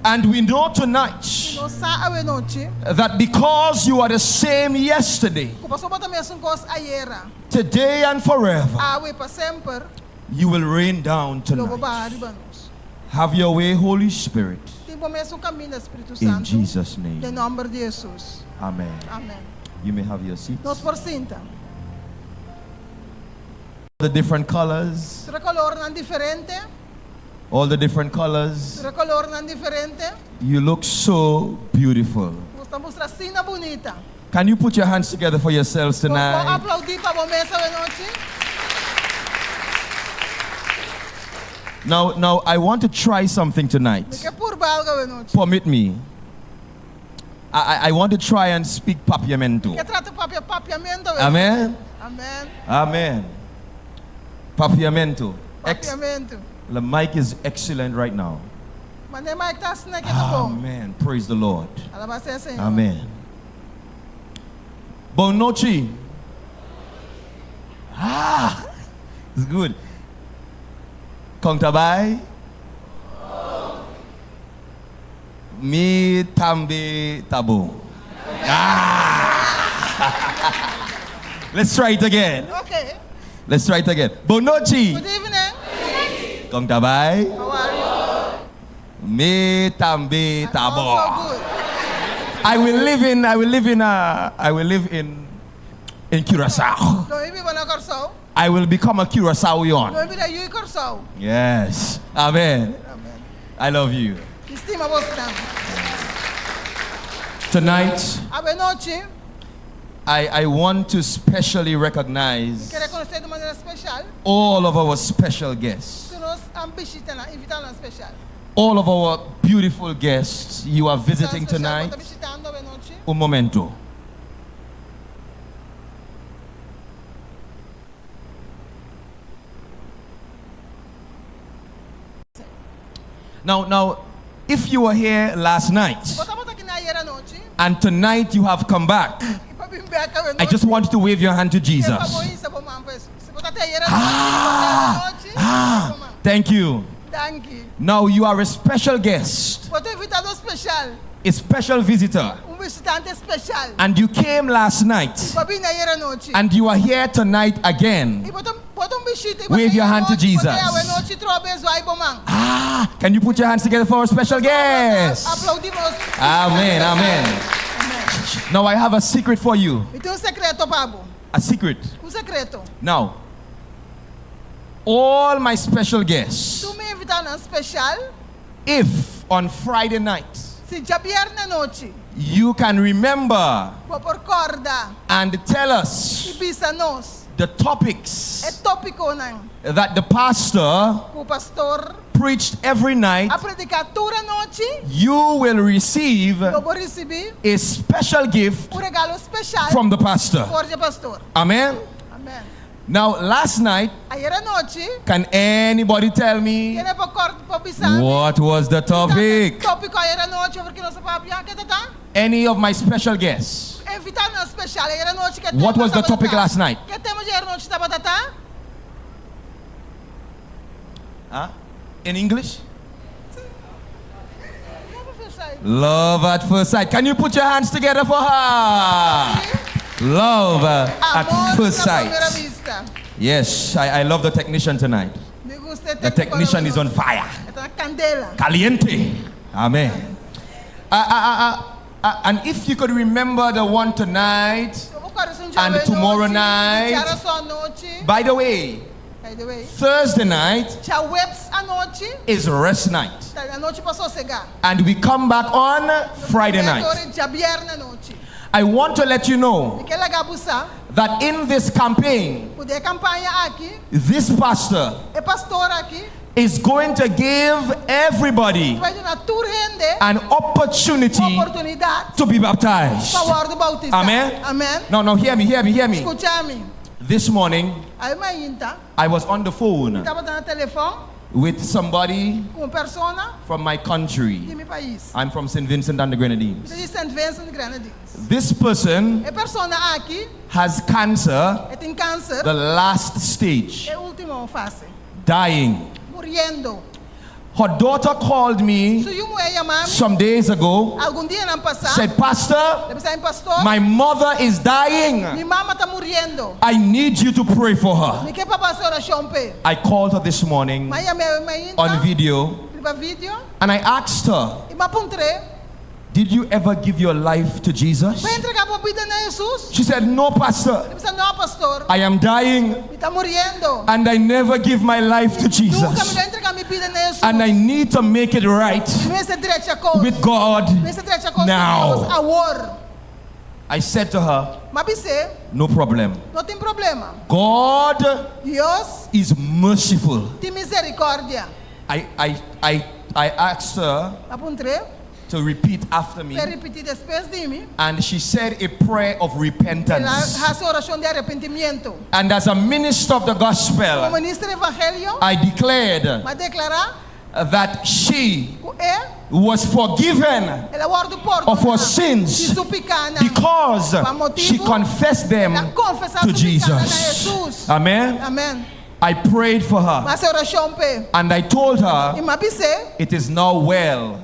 H: And we know tonight
F: No sa ave noite.
H: that because you are the same yesterday,
F: Como só bota mesmo cos ayera.
H: today, and forever,
F: Ave para sempre.
H: you will rain down
F: Lobo
H: tonight.
F: bahari banos.
H: Have your way, Holy Spirit.
F: Tipo mesmo caminho Espírito
H: In
F: Santo.
H: Jesus'
F: De
H: name.
F: nome de Jesus.
H: Amen.
F: Amém.
H: You may have your seats.
F: Nos por cinta.
H: The different colors,
F: Tre color nan diferente.
H: all the different colors.
F: Tre color nan diferente.
H: You look so beautiful.
F: Gusta mostrar sina bonita.
H: Can you put your hands together for yourselves
F: Vamos
H: tonight?
F: aplaudir para a mesa de noite.
H: Now, I want to try something tonight.
F: Que por valga de noite.
H: Permit me. I want to try and speak papiamento.
F: Que trata papiamento.
H: Amen.
F: Amen.
H: Amen. Papiamento.
F: Papiamento.
H: The mic is excellent right now.
F: Mas nem mais tá assim que tá bom.
H: Amen. Praise the Lord.
F: Alabado seja o Senhor.
H: Amen. Boa noite. It's good. Kong Tabay. Me tambe tabo. Let's try it again.
F: Okay.
H: Let's try it again. Bonochi.
F: Good evening.
H: Kong tabay.
F: How are you?
H: Me tambe tabo.
F: Also good.
H: I will live in Curacao.
F: Don't you be one of Curacao?
H: I will become a Curaçaoian.
F: Don't you be the you Curacao?
H: Yes. Amen.
F: Amen.
H: I love you.
F: This team about them.
H: Tonight,
F: Ave noche.
H: I want to specially recognize
F: Quero conhecer de maneira especial.
H: all of our special guests.
F: Tu nos ambisita na invitar na especial.
H: All of our beautiful guests you are visiting tonight.
F: Visitando ave noche.
H: Un momento. Now, if you were here last night
F: Botamos aqui na ayer noche.
H: and tonight you have come back,
F: E para vir back ave
H: I
F: noche.
H: just want you to wave your hand to
F: E
H: Jesus.
F: para boinha para mampes. Se botar até ayer noche.
H: Thank you.
F: Thank you.
H: Now you are a special guest,
F: Boto invitado especial.
H: a special visitor,
F: Visitante especial.
H: and you came last night
F: Para vir na ayer noche.
H: and you are here tonight again.
F: E botam visita.
H: Wave your hand to Jesus.
F: Ave noche trobezo ai bomang.
H: Can you put your hands together for our special guest?
F: Aplaudimos.
H: Amen, amen. Now I have a secret for you.
F: E tem secreto, Pablo.
H: A secret.
F: Secreto.
H: Now, all my special guests,
F: Tu me invitar na especial.
H: if on Friday night
F: Se já viernes noche.
H: you can remember
F: Vou por corda.
H: and tell
F: E
H: us
F: bisa nos.
H: the
F: É
H: topics
F: tópico nang.
H: that the pastor
F: O pastor.
H: preached every night,
F: A predicatura noche.
H: you will receive
F: Eu vou receber
H: a special gift
F: regalo especial.
H: from the pastor.
F: Por de pastor.
H: Amen.
F: Amém.
H: Now, last night,
F: Ayer noche.
H: can anybody tell me
F: Tiene por corda por bisa.
H: what was the topic?
F: Tópico ayer noche. Porque não se pode ver que tá.
H: Any of my special guests?
F: Invitar na especial. Ayer noche.
H: What was the topic last night?
F: Que temos ayer noche tá batata?
H: Huh? In English? Love at first sight. Can you put your hands together for her? Love at first sight. Yes, I love the technician tonight. The technician is on fire.
F: Candela.
H: Caliente. Amen. And if you could remember the one tonight, and tomorrow night, by the way, Thursday night is rest night. And we come back on Friday night. I want to let you know that in this campaign, this pastor is going to give everybody an opportunity to be baptized. Amen.
F: Amen.
H: No, hear me.
F: Escúchame.
H: This morning,
F: Aí mainta,
H: I was on the phone
F: estava no telefone
H: with somebody
F: com uma persona
H: from my
F: de
H: country.
F: meu país.
H: I'm from St. Vincent and the Grenadines.
F: De St. Vincent Grenadines.
H: This person
F: A persona aqui
H: has cancer,
F: tem câncer.
H: the last stage,
F: É a última fase.
H: dying.
F: Morrendo.
H: Her daughter called me
F: Se eu me chamar
H: some days ago,
F: algum dia não passar,
H: said, Pastor,
F: deve ser pastor.
H: my mother is dying.
F: Minha mama está morrendo.
H: I need you to pray for her.
F: Me quer para fazer oração pe.
H: I called her this morning
F: Mas a minha
H: on video
F: vídeo
H: and I asked her,
F: e me apontei.
H: did you ever give your life to Jesus?
F: Vai entregar a vida na Jesus?
H: She said, no, Pastor.
F: Deve ser não, pastor.
H: I am dying
F: Me está morrendo.
H: and I never give my life to
F: Nunca me
H: Jesus.
F: vai entregar minha vida na Jesus.
H: And I need to make it right
F: Me ser direito a coisa.
H: with God.
F: Me ser direito a coisa.
H: now.
F: Agora.
H: I said to her,
F: Mas você
H: no problem.
F: não tem problema.
H: God
F: Deus
H: is merciful.
F: tem misericórdia.
H: I asked her
F: Apontei.
H: to repeat after me.
F: Para repetir depois de mim.
H: And she said a prayer of
F: Ela
H: repentance.
F: faz oração de arrependimento.
H: And as a minister of the
F: Como
H: gospel,
F: ministro do evangelho,
H: I declared
F: vai declarar
H: that she
F: que
H: was forgiven
F: ela guarda o porto
H: of her sins because she confessed them to Jesus. Amen.
F: Amém.
H: I prayed for her
F: Mas oração pe.
H: and I told
F: E
H: her
F: mas você
H: it is now well.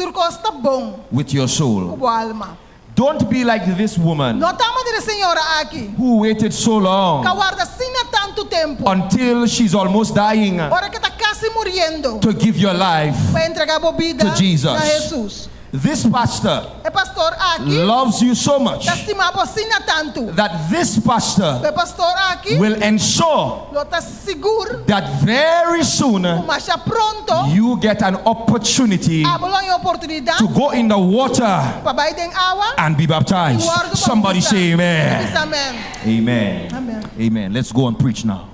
F: Turcosta bom.
H: with your soul.
F: Kubo alma.
H: Don't be like this woman
F: No tama dire senhora aqui.
H: who waited so long
F: Kawarda sina tanto tempo.
H: until she's almost dying
F: Ora que tá quase muriendo.
H: to give your life.
F: Para entregar a vida
H: To Jesus.
F: a Jesus.
H: This pastor
F: E pastor aqui.
H: loves you so much
F: Tá estimado sina tanto.
H: that this pastor
F: E pastor aqui.
H: will ensure
F: Lo tá seguro.
H: that very soon
F: Mas já pronto.
H: you get an opportunity
F: Abolo a oportunidade.
H: to go in the water
F: Para baixo em água.
H: and be baptized.
F: Guardo
H: Somebody
F: para
H: say
F: Diz
H: amen.
F: amém.
H: Amen.
F: Amen.
H: Amen. Let's go and preach now.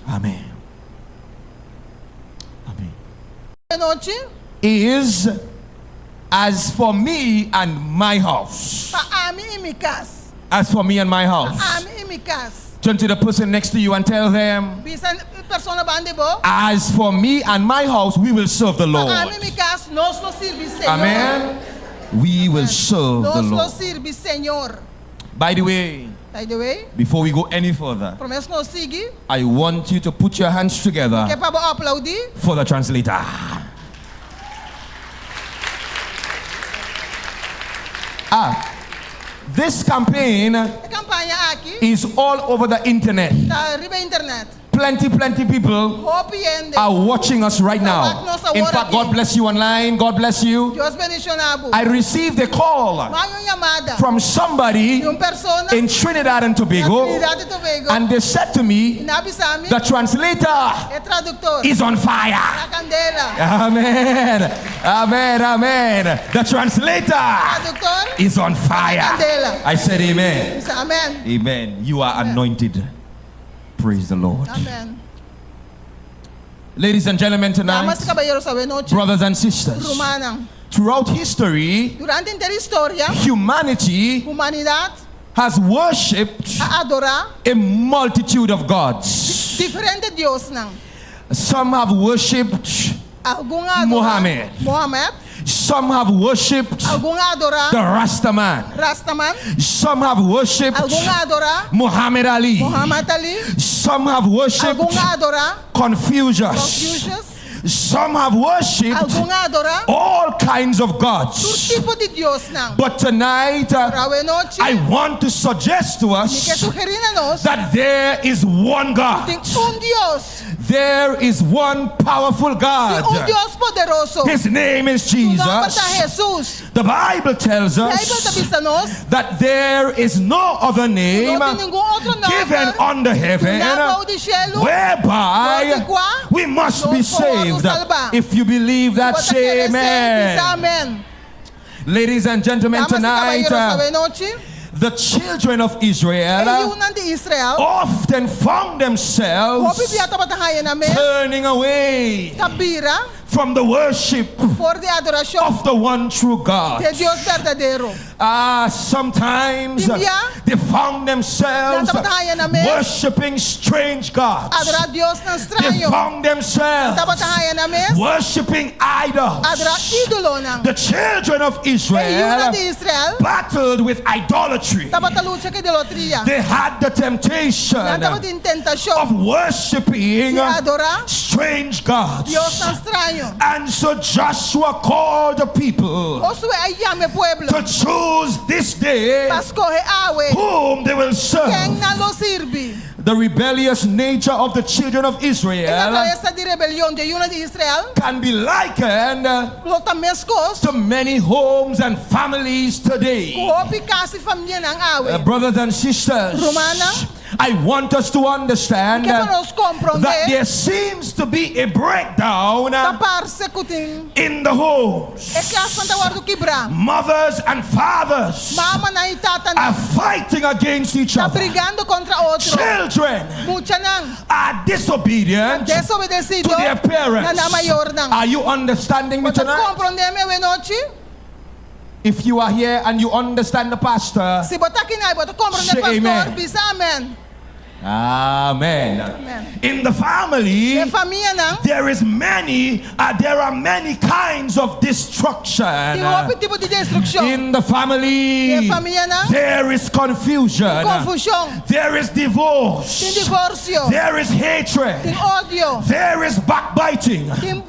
H: Amen. Amen.
F: Boa noite.
H: Is as for me and my house.
F: Pa ami e mi casa.
H: As for me and my house.
F: Ami e mi casa.
H: Turn to the person next to you and tell them,
F: Bisa persona bande bo.
H: as for me and my house, we will serve the
F: Pa
H: Lord.
F: ami e mi casa, nós lo sirvi Senhor.
H: Amen. We will serve the
F: Nós lo
H: Lord.
F: sirvi Senhor.
H: By the way,
F: By the way,
H: before we go any further,
F: promessa nos sigue.
H: I want you to put your hands
F: Que
H: together
F: para bo aplaudir.
H: for the translator. This campaign
F: A campanha aqui.
H: is all over the internet.
F: Tá riba internet.
H: Plenty people
F: Hope ende.
H: are watching us right now. In fact, God bless you online. God bless you.
F: Deus bendicionado.
H: I received a call
F: Mayo chamada.
H: from somebody
F: De persona.
H: in Trinidad and Tobago,
F: Trinidad e Tobago.
H: and they said to me,
F: Nabisami.
H: the translator
F: É tradutor.
H: is on fire.
F: Na candela.
H: Amen. Amen. Amen. The translator
F: Tradutor.
H: is on fire.
F: Candela.
H: I said amen.
F: Diz amém.
H: Amen. You are anointed. Praise the Lord.
F: Amém.
H: Ladies and gentlemen, tonight,
F: Damas e caballeros, essa noite.
H: brothers and sisters,
F: Romana.
H: throughout history,
F: Durante a inteira história,
H: humanity
F: humanidade
H: has worshipped
F: a adorar
H: a multitude of gods.
F: diferente Deus não.
H: Some have worshipped,
F: Algum adorar
H: Mohammed.
F: Mohammed.
H: some have worshipped
F: Algum adorar
H: the Rastaman,
F: Rastaman.
H: some have worshipped
F: Algum adorar
H: Muhammad Ali,
F: Muhammad Ali.
H: some have worshipped
F: Algum adorar
H: Confucius,
F: Confucius.
H: some have worshipped
F: Algum adorar
H: all kinds of
F: todo
H: gods.
F: tipo de Deus não.
H: But tonight,
F: Para a noite,
H: I want to suggest to
F: me quer
H: us
F: sugerir a nós
H: that there is one God.
F: tem Deus.
H: There is one powerful
F: Tem
H: God.
F: Deus poderoso.
H: His name is
F: O nome está
H: Jesus.
F: Jesus.
H: The Bible tells
F: E a Bíblia
H: us
F: avisa nós
H: that there is no other name
F: não tem nenhum outro nome
H: given under heaven
F: na de cielo
H: whereby we must be saved. If you believe that,
F: Você
H: say
F: quer diz
H: amen.
F: amém.
H: Ladies and gentlemen,
F: Damas e
H: tonight,
F: caballeros, essa noite,
H: the children of Israel
F: reúnan de Israel.
H: often found
F: Hope
H: themselves
F: biya tabatangayan na mes.
H: turning away
F: Tabira,
H: from the worship
F: for the adoración
H: of the one true God.
F: de Dios verdadero.
H: Sometimes
F: Biblia,
H: they found themselves
F: tabatangayan na mes.
H: worshiping strange gods.
F: Adorar Dios ng
H: They
F: extraño.
H: found themselves
F: Tabatangayan na mes.
H: worshiping idols.
F: Adorar ídolo ng.
H: The children of
F: Reúnan
H: Israel
F: de Israel.
H: battled with idolatry.
F: Tabatalucha que idolatría.
H: They had the temptation
F: Natabat
H: of
F: intentasyon.
H: worshiping
F: De adorar
H: strange gods.
F: Dios ng extraño.
H: And so Joshua called the people
F: Josué ay llame pueblo.
H: to choose this day
F: Pascoge awe.
H: whom they will
F: Quem
H: serve.
F: na lo sirvi.
H: The rebellious nature of the children of
F: En la
H: Israel
F: cabeza de rebelión de una de Israel.
H: can be likened
F: Lo tamescos.
H: to many homes and families today.
F: Hopi kasi familia ng awe.
H: Brothers and sisters,
F: Romana,
H: I want us to understand
F: que nos
H: that
F: comprende.
H: there seems to be a breakdown
F: Taparse kuting.
H: in the homes.
F: E kas pantawardo kibra.
H: Mothers and fathers
F: Mama na itatan.
H: are fighting against each
F: Está
H: other.
F: brigando contra otro.
H: Children
F: Mucha nang.
H: are disobedient to
F: Desobedecido.
H: their parents.
F: Na na mayor nang.
H: Are you understanding me
F: Pata
H: tonight?
F: comprendeme we noche.
H: If you are here and you understand the pastor,
F: Si bota kinay bota comprende
H: Say
F: pastor.
H: amen.
F: Bisa amen.
H: Amen.
F: Amen.
H: In the family,
F: De família não.
H: there are many kinds of destruction.
F: Tem outro tipo de destruição.
H: In the family,
F: De família não.
H: there is confusion.
F: Confusão.
H: There is divorce.
F: Tem divórcio.
H: There is hatred.
F: Tem ódio.
H: There is backbiting.
F: Tem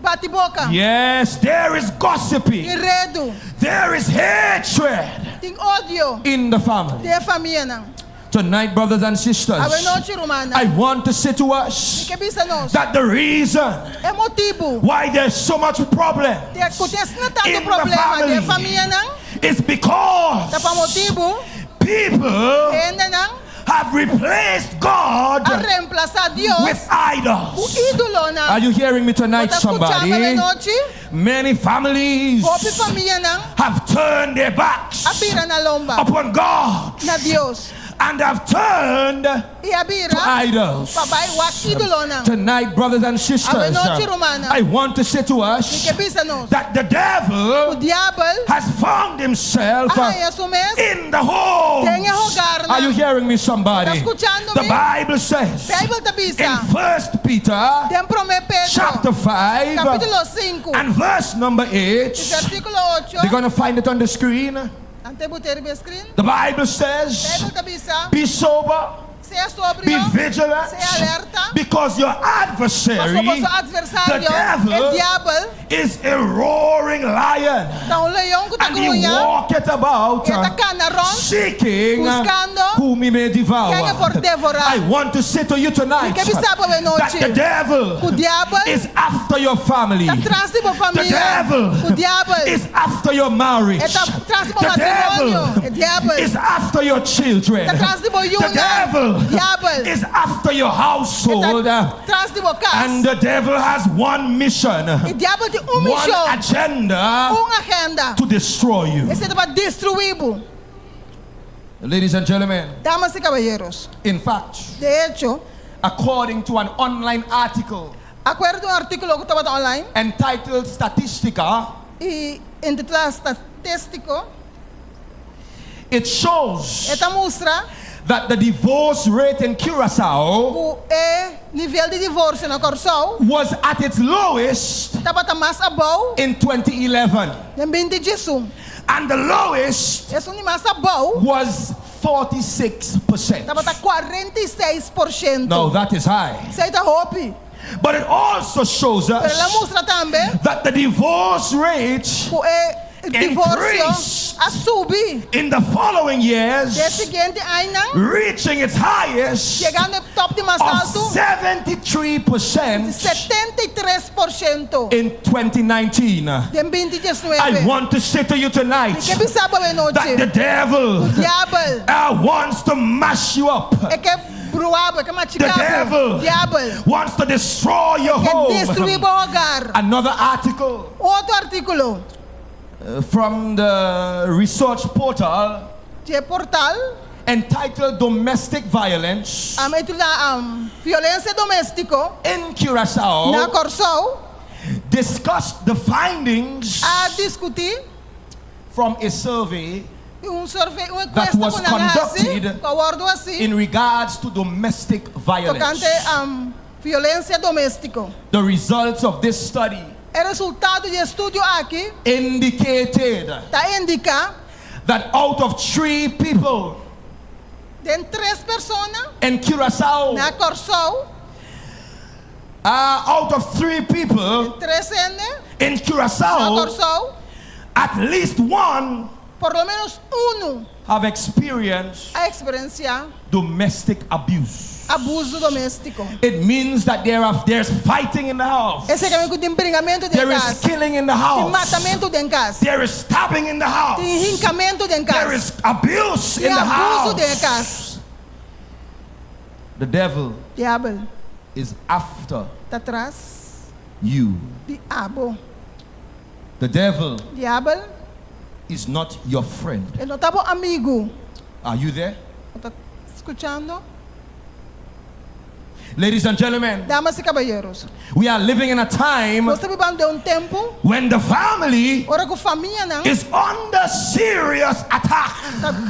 F: bate-boca.
H: Yes, there is gossiping.
F: Enredo.
H: There is hatred
F: Tem ódio.
H: in the family.
F: De família não.
H: Tonight, brothers and sisters,
F: A noite romana.
H: I want to say to us
F: Que pensa nós?
H: that the reason
F: É motivo.
H: why there's so much problem
F: Tem acontece tanto
H: in the
F: problema de
H: family
F: família não.
H: is because
F: Tá para motivo.
H: people
F: Ainda não.
H: have replaced God
F: A reemplaçar Deus.
H: with
F: O
H: idols.
F: ídolo não.
H: Are you hearing me tonight,
F: Tá escutando a
H: somebody?
F: noite?
H: Many families
F: Pobre família não.
H: have turned their backs
F: A bira na lomba.
H: upon God
F: Na Deus.
H: and have turned
F: E a
H: to
F: bira.
H: idols.
F: Papai, o ídolo não.
H: Tonight, brothers and sisters,
F: noite romana.
H: I want to say to us
F: Que pensa nós?
H: that the
F: O
H: devil
F: diabo.
H: has found himself
F: Ai, isso mesmo.
H: in the home.
F: Tem rogar
H: Are you
F: não.
H: hearing me, somebody?
F: Tá escutando
H: The
F: me?
H: Bible says
F: Bíblia tá
H: in
F: bisa.
H: 1 Peter
F: Tem promê Pedro.
H: chapter 5
F: Capítulo 5.
H: and verse number 8.
F: Versículo 8.
H: They're going to find it on the screen.
F: Ante botar o screen.
H: The Bible says,
F: Bíblia tá bisa.
H: be sober,
F: Seja sóbrio.
H: be vigilant,
F: Seja alerta.
H: because your
F: Mas
H: adversary,
F: como seu adversário,
H: the devil,
F: o diabo,
H: is a roaring lion,
F: tá leão que tá
H: and he
F: grunha.
H: walketh about
F: E tá canaron.
H: seeking
F: buscando
H: whom he may devour.
F: quem é por devorar.
H: I want to say to you tonight
F: Que bisa para a
H: that
F: noite.
H: the devil
F: O diabo
H: is after your family.
F: tá atrás de uma
H: The
F: família.
H: devil
F: O diabo
H: is after your marriage.
F: tá atrás de um
H: The
F: matrimônio. O
H: devil
F: diabo
H: is after your children.
F: tá atrás de uma
H: The
F: união.
H: devil
F: O diabo
H: is after your household.
F: tá atrás de uma
H: And
F: casa.
H: the devil has one mission,
F: O diabo tem
H: one
F: missão,
H: agenda
F: agenda.
H: to destroy you.
F: Esse é para destruir-o.
H: Ladies and gentlemen,
F: Damas e caballeros.
H: in fact,
F: De hecho,
H: according to an online article
F: acordo artículo que estava online
H: entitled Statistica,
F: e intitulado estatístico,
H: it shows
F: esta mostra
H: that the divorce rate in Curacao
F: o nível de divórcio na Corsol
H: was at its lowest
F: estava mais abaixo
H: in 2011,
F: em 2018.
H: and the lowest
F: Esse mais abaixo
H: was 46%.
F: estava 46%.
H: No, that is high.
F: Isso aí tá hope.
H: But it also shows
F: Mas ela
H: us
F: mostra também
H: that the divorce rate
F: o divórcio
H: increased
F: a subir.
H: in the following years,
F: De seguinte ano,
H: reaching its highest
F: chegando ao top de mais
H: of
F: alto,
H: 73%
F: 73%
H: in 2019.
F: de 2019.
H: I want to say to you tonight
F: Que bisa para a
H: that the
F: noite?
H: devil
F: O diabo
H: wants to mash you up.
F: é que bruabo, é que
H: The
F: machucado.
H: devil
F: O diabo
H: wants to destroy your
F: quer destruir
H: home.
F: o hogar.
H: Another article
F: Outro artículo
H: from the research portal
F: de portal
H: entitled Domestic Violence
F: violência doméstica
H: in Curacao
F: na Corsol
H: discussed the findings
F: a discutir
H: from a survey
F: sorvete,
H: that was conducted
F: assim,
H: in regards to domestic violence.
F: tocante violência doméstica.
H: The results of this study
F: O resultado de estudo aqui
H: indicated
F: indica
H: that out of 3 people
F: de 3 pessoas
H: in Curacao,
F: na Corsol,
H: out of 3 people
F: 3
H: in
F: na
H: Curacao,
F: Corsol,
H: at least one
F: por lo menos
H: have experienced
F: a experiência
H: domestic abuse.
F: abuso doméstico.
H: It means that there's fighting in the house.
F: Esse é o embrigamento de
H: There is
F: casa,
H: killing in the
F: tem
H: house.
F: matamento de casa,
H: There is stabbing in the house.
F: tem rincamento de
H: There
F: casa,
H: is abuse
F: tem
H: in the
F: abuso de
H: house.
F: casa.
H: The devil
F: Diabo
H: is after
F: está atrás.
H: you.
F: Diabo,
H: The devil
F: diabo,
H: is not your friend.
F: ele não estava amigo.
H: Are you there?
F: Está escutando?
H: Ladies and gentlemen,
F: Damas y caballeros,
H: we are living in a time
F: nós estamos vivendo de tempo
H: when the family
F: ora que a família não
H: is under serious attack.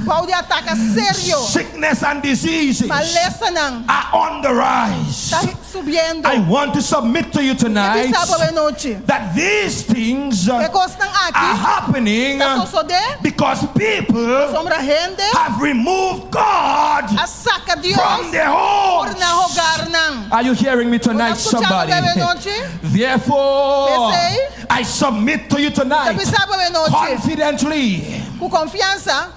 F: pode atacar sério.
H: Sickness and diseases
F: Maleza não
H: are on the rise.
F: está subindo.
H: I want to submit to you tonight
F: Sábado à noite.
H: that these things
F: Que coisas estão
H: are
F: aqui?
H: happening
F: Está sucedendo.
H: because people
F: Sombra gente
H: have removed God
F: a saca Deus
H: from their
F: por
H: homes.
F: não rogar não.
H: Are you hearing me tonight, somebody? Therefore, I submit to you tonight confidently
F: Com confiança,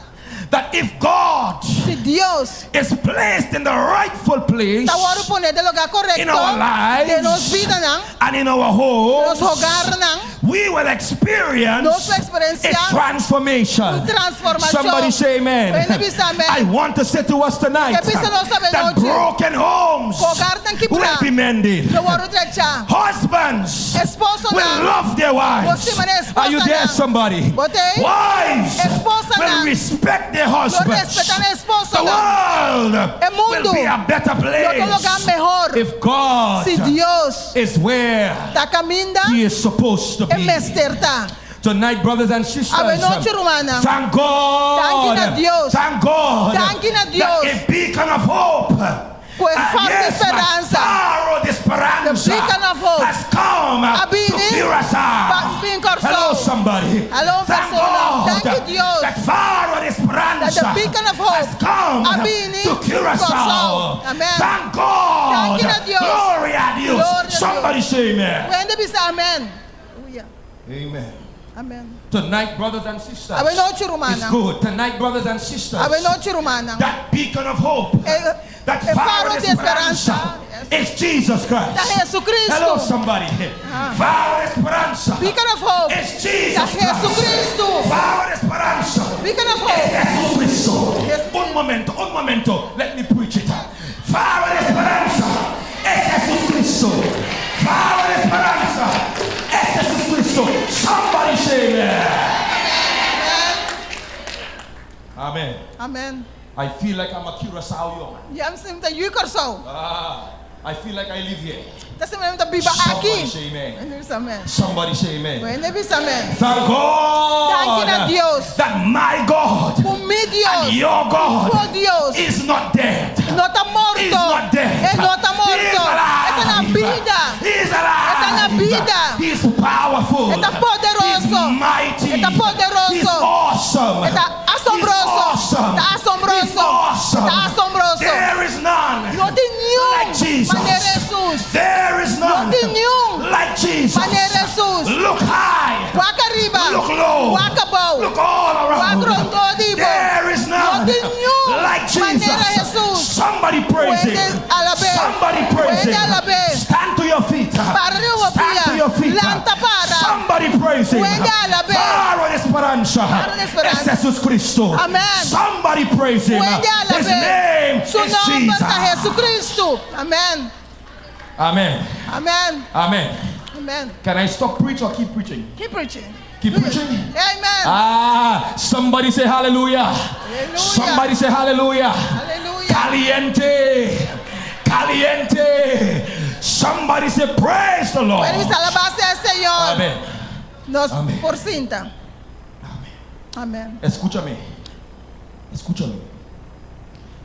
H: that if God
F: se Deus
H: is placed in the rightful place
F: está hora poner de lugar correto
H: in our
F: de nos
H: lives
F: vida não,
H: and in our
F: nos
H: homes,
F: rogar não,
H: we will experience
F: nos
H: a
F: experienciar
H: transformation.
F: transformação.
H: Somebody say amen. I want to say to us tonight
F: Que pensa nós saber
H: that
F: noite.
H: broken homes
F: Rogar tem que
H: will be mended.
F: No hora deixar.
H: Husbands
F: Esposo
H: will
F: não.
H: love their wives.
F: Você merece esposa
H: Are you there,
F: não.
H: somebody?
F: Botei.
H: Wives
F: Esposa
H: will
F: não.
H: respect their
F: Não
H: husbands.
F: respeitar a esposa
H: The
F: não.
H: world
F: mundo.
H: will be a better
F: Outro lugar
H: place
F: melhor.
H: if God
F: Se Deus
H: is where
F: está caminhando,
H: He is supposed to
F: é
H: be.
F: mesterta.
H: Tonight, brothers and sisters,
F: A noite romana.
H: thank God,
F: Thank a Deus.
H: thank God,
F: Thank a Deus.
H: that a beacon of hope,
F: Pues faro de esperanza.
H: Faro de esperanza,
F: The beacon of hope.
H: has come to
F: Abini.
H: Curaçao.
F: Being Corso.
H: Hello, somebody.
F: Hello,
H: thank
F: persona.
H: God
F: Thank you, Dios.
H: that Faro de esperanza
F: That the beacon of hope.
H: has come
F: Abini.
H: to Curaçao.
F: Corso. Amen.
H: Thank God.
F: Thank you, Dios.
H: Glory a Dios.
F: Glory a
H: Somebody say amen.
F: When they be say amen.
H: Amen.
F: Amen.
H: Tonight, brothers and sisters,
F: A noite
H: it's
F: romana.
H: good. Tonight, brothers and sisters,
F: A noite romana.
H: that beacon of hope, that
F: el
H: faro
F: faro
H: de
F: de
H: esperanza, is Jesus Christ.
F: Da Jesucristo.
H: Hello, somebody. Faro de esperanza
F: Beacon of hope.
H: is Jesus
F: Da
H: Christ.
F: Jesucristo.
H: Faro de esperanza
F: Beacon of
H: es
F: hope.
H: Jesucristo. Un momento. Let me preach it. Faro de esperanza es Jesucristo. Faro de esperanza es Jesucristo. Somebody say amen.
F: Amen.
H: I feel like I'm a Curaçao.
F: Ja mislim da jukar zo.
H: I feel like I live here.
F: Da se me da biba
H: Somebody
F: aqui.
H: say amen.
F: Amen.
H: Somebody say amen.
F: When they be amen.
H: Thank God
F: Thank you, Dios.
H: that my God
F: O meu
H: and
F: Deus.
H: your God
F: O Deus.
H: is not dead.
F: Não está morto.
H: He's not dead.
F: Ele não está morto.
H: He is alive.
F: Está na vida.
H: He is alive.
F: Está na vida.
H: He is powerful.
F: Está poderoso.
H: He is mighty.
F: Está poderoso.
H: He is awesome.
F: Está assombroso.
H: He is awesome.
F: Está assombroso.
H: He is awesome.
F: Está assombroso.
H: There is none
F: Não tem nenhum
H: like Jesus.
F: maneira Jesus.
H: There is none
F: Não tem nenhum
H: like Jesus.
F: maneira Jesus.
H: Look high.
F: Guaca arriba.
H: Look low.
F: Guaca bom.
H: Look all around.
F: Guaca dibo.
H: There is none
F: Não tem nenhum
H: like
F: maneira
H: Jesus.
F: Jesus.
H: Somebody praise
F: Puede
H: him.
F: alabar.
H: Somebody praise
F: Puede
H: him.
F: alabar.
H: Stand to your feet.
F: Parrua
H: Stand to your feet.
F: Lanta para.
H: Somebody praise him.
F: Puede alabar.
H: Faro de esperanza.
F: Faro de esperanza.
H: Es Jesus Cristo.
F: Amen.
H: Somebody praise him.
F: Puede alabar.
H: His name
F: Su
H: is
F: nombre
H: Jesus.
F: está Jesucristo. Amen.
H: Amen.
F: Amen.
H: Amen.
F: Amen.
H: Can I stop preaching or keep preaching?
F: Keep preaching.
H: Keep preaching.
F: Amen.
H: Somebody say hallelujah.
F: Hallelujah.
H: Somebody say hallelujah.
F: Hallelujah.
H: Caliente. Caliente. Somebody say praise the Lord.
F: Puede alabarse al Señor.
H: Amen.
F: Nos
H: Amen.
F: por cinta. Amen.
H: Escúchame. Escúchame.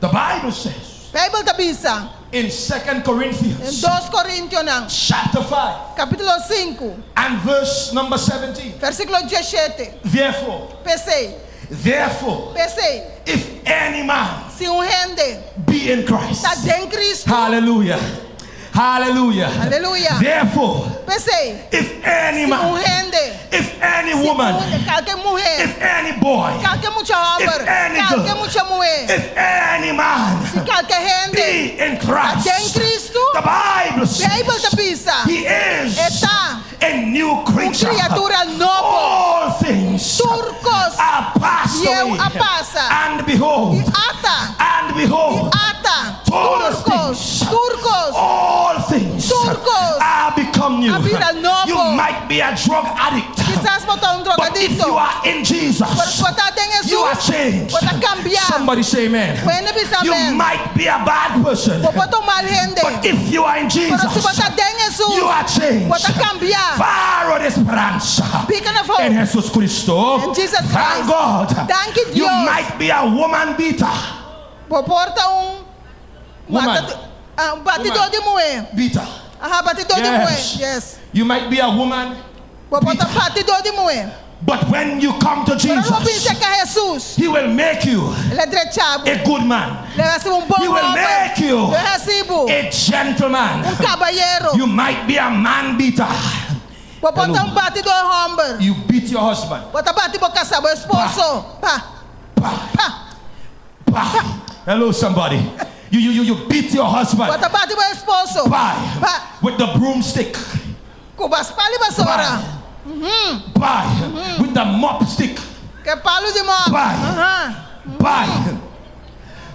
H: The Bible says
F: Bible tabisa
H: in 2
F: en
H: Corinthians
F: 2 Corintios nang
H: chapter 5
F: capítulo 5
H: and verse number 17.
F: versículo 17.
H: Therefore, if any man
F: Si un gente
H: be in Christ.
F: está en Cristo.
H: Hallelujah. Hallelujah.
F: Aleluya.
H: Therefore,
F: Pensei,
H: if any
F: si un
H: man,
F: gente,
H: if any
F: si
H: woman,
F: cualquier mujer,
H: if any boy,
F: cualquier mucha hombre,
H: if any
F: cualquier
H: girl,
F: mucha mujer,
H: if any man
F: si cualquier gente
H: be in
F: está en
H: Christ,
F: Cristo,
H: the Bible says
F: Bible tabisa
H: he is
F: está
H: a new creature.
F: criatura novo.
H: All things
F: Turcos
H: are passed
F: y
H: away.
F: pasa.
H: And behold,
F: Ata,
H: and behold,
F: ata,
H: todos
F: turcos,
H: all things
F: Turcos
H: are become new.
F: a vida novo.
H: You might be a drug addict,
F: quizás botar un
H: but if
F: drogadicto,
H: you are in Jesus,
F: pero botar en
H: you are changed.
F: Bota cambiar.
H: Somebody say amen.
F: Puede bisa
H: You
F: amen.
H: might be a bad person,
F: Bota mal gente.
H: but if you are in Jesus,
F: Pero si bota den Jesus.
H: you are changed.
F: Bota cambiar.
H: Faro de speransa.
F: Pica na fogo.
H: En Jesus Cristo.
F: In Jesus
H: Thank
F: Christ.
H: God.
F: Thank you,
H: You
F: Dios.
H: might be a woman beater.
F: Porta
H: Woman.
F: batidor de moer.
H: Beater.
F: Aha, batidor de moer.
H: Yes.
F: Yes.
H: You might be a woman,
F: Porta batidor de moer.
H: but when you come to
F: Pero não
H: Jesus,
F: pensa que é Jesus.
H: He will make you
F: Ele é direito.
H: a good man,
F: Ele vai ser bom
H: He will
F: homem.
H: make you
F: Eu recebo
H: a gentleman.
F: cabalheiro.
H: You might be a man beater.
F: Vou botar batidor homem.
H: You beat your husband.
F: Bota bate boca sabe esposo. Pá.
H: Pah. Pah. Hello, somebody. You beat your husband.
F: Bota bate meu esposo.
H: Pah.
F: Pá.
H: With the broomstick.
F: Com baspali vassoura.
H: Pah. With the mop stick.
F: Que palo de mão.
H: Pah. Pah.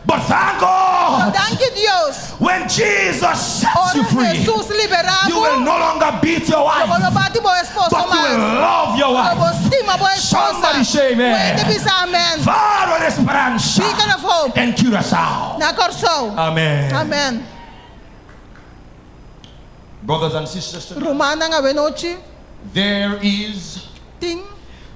H: But thank God,
F: Thank you, Deus.
H: when Jesus sets you
F: Ora
H: free,
F: Jesus liberado.
H: you will no longer beat your
F: Eu
H: wife,
F: vou bater meu esposo
H: but you will
F: mais.
H: love your
F: Eu vou
H: wife.
F: estimar meu esposa.
H: Somebody say amen.
F: Puede bisa amen.
H: Faro de esperanza
F: Fica na fogo.
H: en Curaçao.
F: Na corção.
H: Amen.
F: Amen.
H: Brothers and sisters, tonight,
F: Romana nga benochi.
H: there is
F: Ting.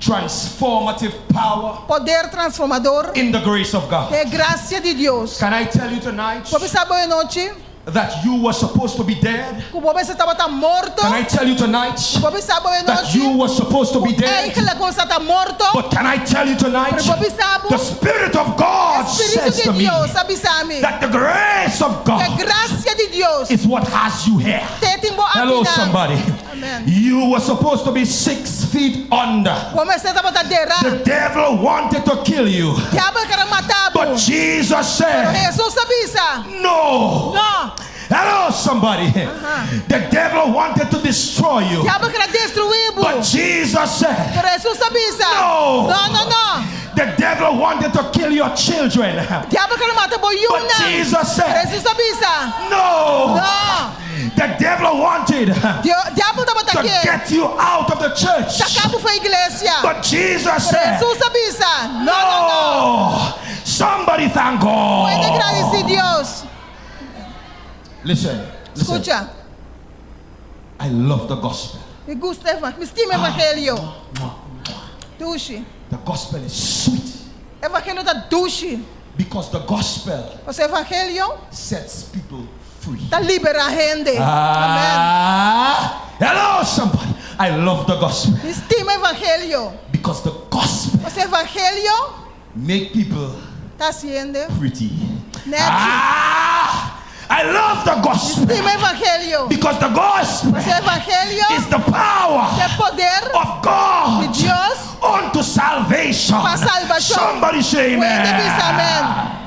H: transformative power
F: Poder transformador.
H: in the grace of God.
F: É graça de Deus.
H: Can I tell you tonight
F: Como sabe benochi?
H: that you were supposed to be dead?
F: Como você estava morto.
H: Can I tell you tonight
F: Como sabe
H: that
F: benochi?
H: you were supposed to be dead?
F: Eigenlijk como está morto.
H: But can I tell you tonight,
F: Como sabe?
H: the Spirit of God
F: Espírito
H: says
F: de
H: to me
F: Deus, sabe?
H: that the grace of
F: A
H: God
F: graça de Deus.
H: is what has you here. Hello, somebody.
F: Amen.
H: You were supposed to be 6 feet under.
F: Como você estava
H: The devil wanted to kill you,
F: Diabo quer matar.
H: but Jesus said,
F: Jesus sabia.
H: no.
F: Não.
H: Hello, somebody. The devil wanted to destroy you,
F: Diabo quer destruir.
H: but Jesus said,
F: Jesus sabia.
H: no.
F: Não.
H: The devil wanted to kill your children,
F: Diabo quer matar
H: but
F: boiuna.
H: Jesus said,
F: Jesus sabia.
H: no.
F: Não.
H: The devil wanted
F: Diabo estava
H: to
F: aqui.
H: get you out of the church,
F: Acabo foi a igreja.
H: but Jesus said,
F: Jesus sabia. Não.
H: no. Somebody thank
F: Puede
H: God.
F: agradecer Deus.
H: Listen.
F: Escucha.
H: I love the gospel.
F: Me gusta, me estima evangelho. Duche.
H: The gospel is sweet
F: Evangelho da duche.
H: because the gospel
F: O evangelho
H: sets people free.
F: está libera a gente. Amém.
H: Hello, somebody. I love the gospel
F: Me estima evangelho.
H: because the gospel
F: O evangelho
H: make people
F: está sendo
H: pretty.
F: neto.
H: I love the gospel
F: Estima evangelho.
H: because the gospel
F: O evangelho
H: is the power
F: é poder
H: of
F: de
H: God
F: Deus
H: unto salvation.
F: para salvação.
H: Somebody say
F: Puede dizer
H: amen.
F: amém.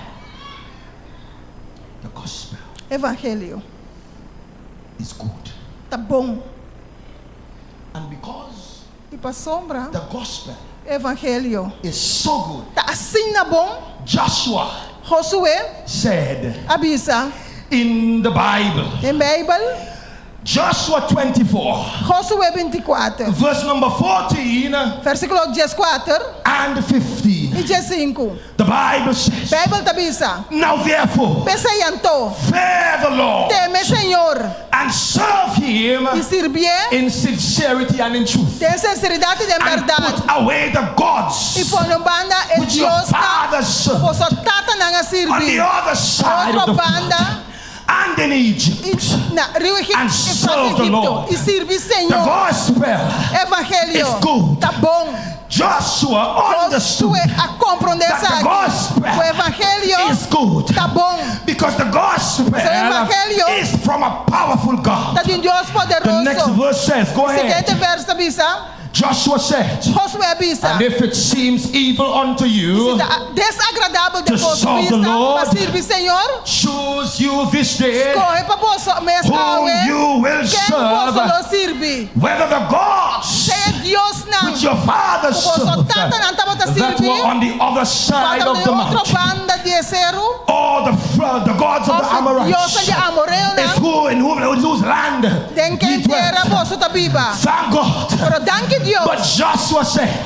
H: The gospel
F: Evangelho
H: is good,
F: tá bom.
H: and because
F: E para sombra,
H: the gospel
F: evangelho
H: is so good,
F: tá assim na bom.
H: Joshua
F: Josué
H: said
F: avisa
H: in the Bible,
F: em Bíblia.
H: Joshua 24,
F: Josué 24,
H: verse number 14
F: versículo 14
H: and 15.
F: e 15.
H: The Bible says,
F: Bíblia avisa.
H: now therefore,
F: Pensa em Antô.
H: fear the Lord
F: Teme Senhor
H: and serve Him
F: e servir
H: in sincerity and in truth,
F: tem sinceridade e
H: and
F: verdade.
H: put away the
F: E
H: gods
F: põe no banda e
H: which your
F: Deus tá
H: fathers served
F: o só tata não a
H: on the
F: servir.
H: other side of
F: Outra
H: the flood
F: banda
H: and in Egypt.
F: e na Rio Egito
H: And
F: e
H: serve
F: para
H: the Lord.
F: Egito e servir
H: The
F: Senhor.
H: gospel,
F: Evangelho
H: is good.
F: tá bom.
H: Joshua understood
F: Josué a compreender
H: that the gospel
F: o evangelho
H: is good
F: tá bom.
H: because the gospel
F: evangelho
H: is from a powerful God.
F: Tá de Deus
H: The next
F: poderoso.
H: verse says, go ahead.
F: Seguinte verso avisa.
H: Joshua said,
F: Josué avisa.
H: and if it seems evil unto you,
F: Desagradável
H: to
F: depois
H: serve
F: vista
H: the Lord,
F: para servir Senhor.
H: choose you this day
F: Corre para posso mês
H: whom you will
F: quem posso
H: serve,
F: não servir.
H: whether the gods
F: Seja Dios na.
H: which your father served, that were on the other side of the mountain. Oh, the gods of the Amorites is whose land he dwelt. Thank God. But Joshua said,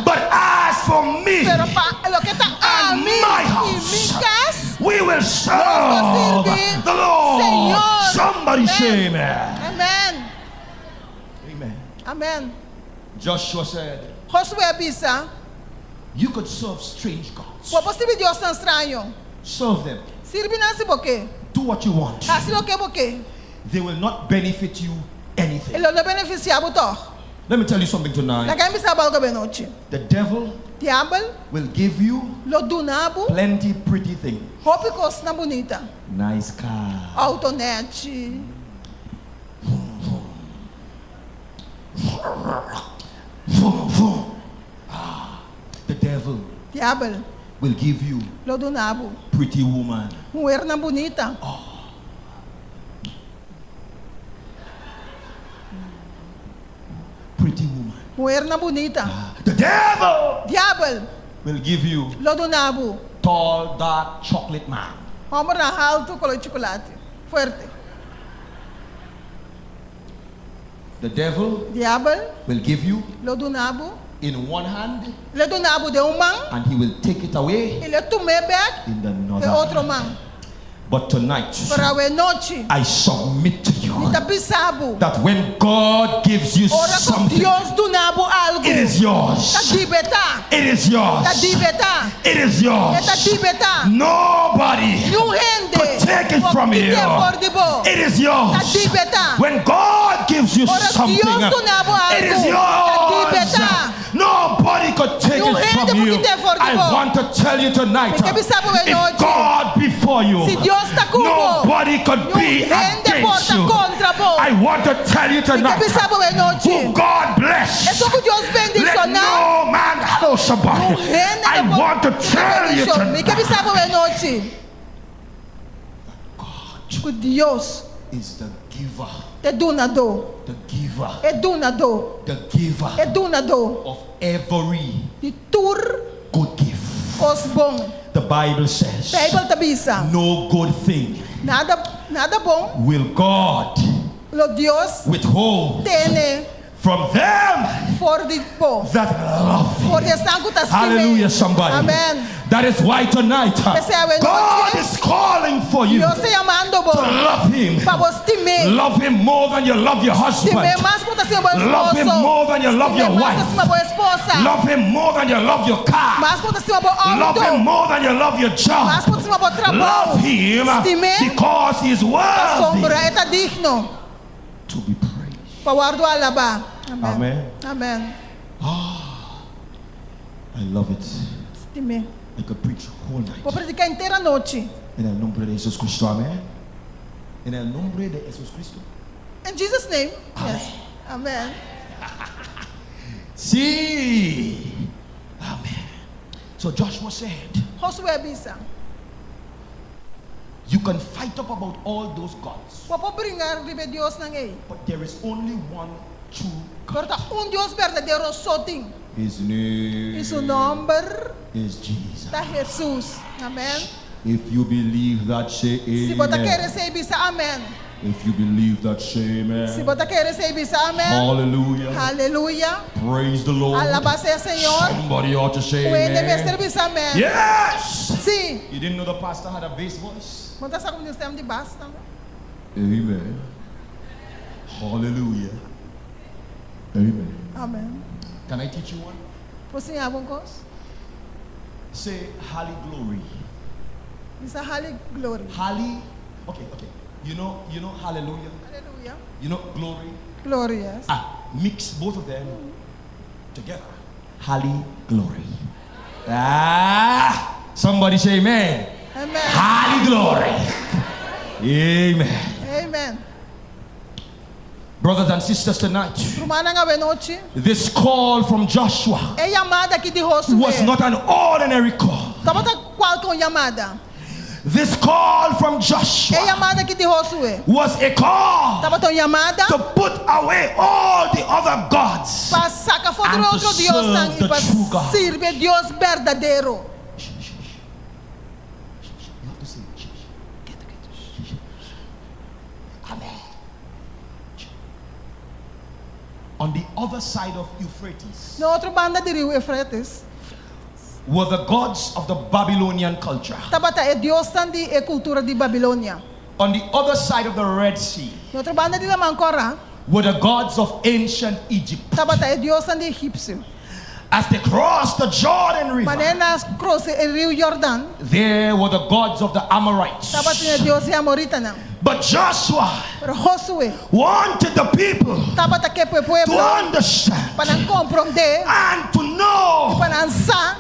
H: but as for me and my house, we will serve the Lord. Somebody say amen.
F: Amen.
H: Amen.
F: Amen.
H: Joshua said, you could serve strange gods. Serve them. Do what you want. They will not benefit you anything. Let me tell you something tonight. The devil will give you plenty pretty things. Nice car. The devil will give you pretty woman. Pretty woman. The devil will give you tall, dark chocolate man. The devil will give you in one hand and he will take it away in the other hand. But tonight, I submit to you that when God gives you something, it is yours. It is yours. It is yours. Nobody could take it from you. It is yours. When God gives you something, it is yours. Nobody could take it from you. I want to tell you tonight, if God before you, nobody could be against you. I want to tell you tonight, who God bless, let no man hello somebody. I want to tell you tonight, God is the giver. The giver. The giver of every good gift. The Bible says, no good thing will God withhold from them that love Him. Hallelujah, somebody.
F: Amen.
H: That is why tonight God is calling for you to love Him. Love Him more than you love your husband. Love Him more than you love your wife. Love Him more than you love your car. Love Him more than you love your job. Love Him because He is worthy to be praised. Amen.
F: Amen.
H: Oh, I love it. I could preach whole night. En el nombre de Jesús Cristo, amén. En el nombre de Jesús Cristo.
F: In Jesus' name.
H: Amen.
F: Yes. Amen.
H: See. Amen. So Joshua said, you can fight up about all those gods, but there is only one true God. His name is Jesus.
F: Amen.
H: If you believe that, say amen. If you believe that, say amen. Hallelujah.
F: Hallelujah.
H: Praise the Lord. Somebody ought to say amen. Yes.
F: See.
H: You didn't know the pastor had a bass voice? Amen. Hallelujah. Amen.
F: Amen.
H: Can I teach you one? Say Halle Glory.
F: It's a Halle Glory.
H: Halle. Okay. You know hallelujah.
F: Hallelujah.
H: You know glory.
F: Glorious.
H: Mix both of them together. Halle Glory. Somebody say amen.
F: Amen.
H: Halle Glory. Amen.
F: Amen.
H: Brothers and sisters, tonight, this call from Joshua was not an ordinary call. This call from
F: E
H: Joshua
F: chamada aqui de Josué.
H: was a call
F: Estava tão chamada
H: to put away all the other gods
F: para sacar fora
H: and to
F: outro Deus
H: serve
F: e
H: the
F: para
H: true God.
F: servir Deus verdadeiro.
H: You have to say, Amen. On the other side of Euphrates
F: Na outra banda de rio Eufrates,
H: were the gods of the Babylonian culture.
F: estava é Deus de a cultura de Babilônia.
H: On the other side of the Red Sea
F: Na outra banda de Lamancora,
H: were the gods of ancient Egypt.
F: estava é Deus de egípcio.
H: As they crossed the Jordan
F: Mas
H: River,
F: na cross o rio Jordão,
H: there were the gods of the Amorites.
F: estava Deus de Amorita não.
H: But Joshua
F: Pero Josué,
H: wanted the people
F: estava que
H: to
F: pueblo
H: understand
F: para compreender,
H: and to know
F: para lançar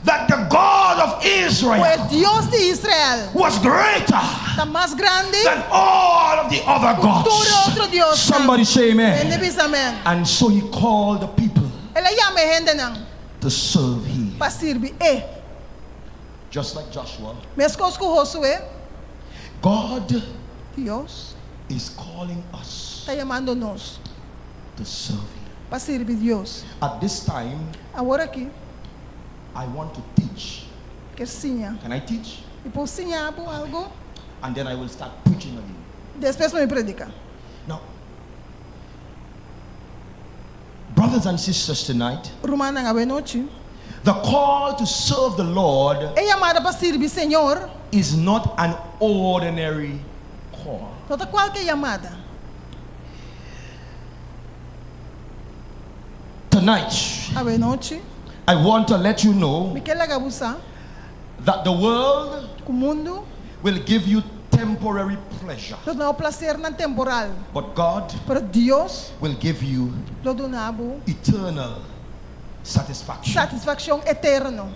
H: that the God of
F: o
H: Israel
F: Deus de Israel
H: was greater
F: está mais grande
H: than all of the other
F: todo
H: gods.
F: outro Deus.
H: Somebody say amen.
F: Amém.
H: And so he called the people
F: Ele chama gente não
H: to serve him.
F: para servir. E
H: Just like Joshua,
F: mesmo com Josué,
H: God
F: Deus
H: is calling us
F: está chamando nós
H: to serve him.
F: para servir Deus.
H: At this time,
F: Agora aqui,
H: I want to teach.
F: que sinha.
H: Can I teach?
F: E por sinha algo,
H: And then I will start preaching again.
F: depois me predica.
H: Now, brothers and sisters, tonight,
F: Romana a noite.
H: the call to serve the Lord
F: É chamada para servir Senhor.
H: is not an ordinary call.
F: Toda qualquer chamada.
H: Tonight,
F: A noite,
H: I want to let you know
F: me quer legar buscar
H: that the world
F: o mundo
H: will give you temporary pleasure,
F: não dá o prazer na temporal.
H: but God
F: Pero Deus
H: will give you
F: lo donabo
H: eternal satisfaction.
F: satisfação eterna.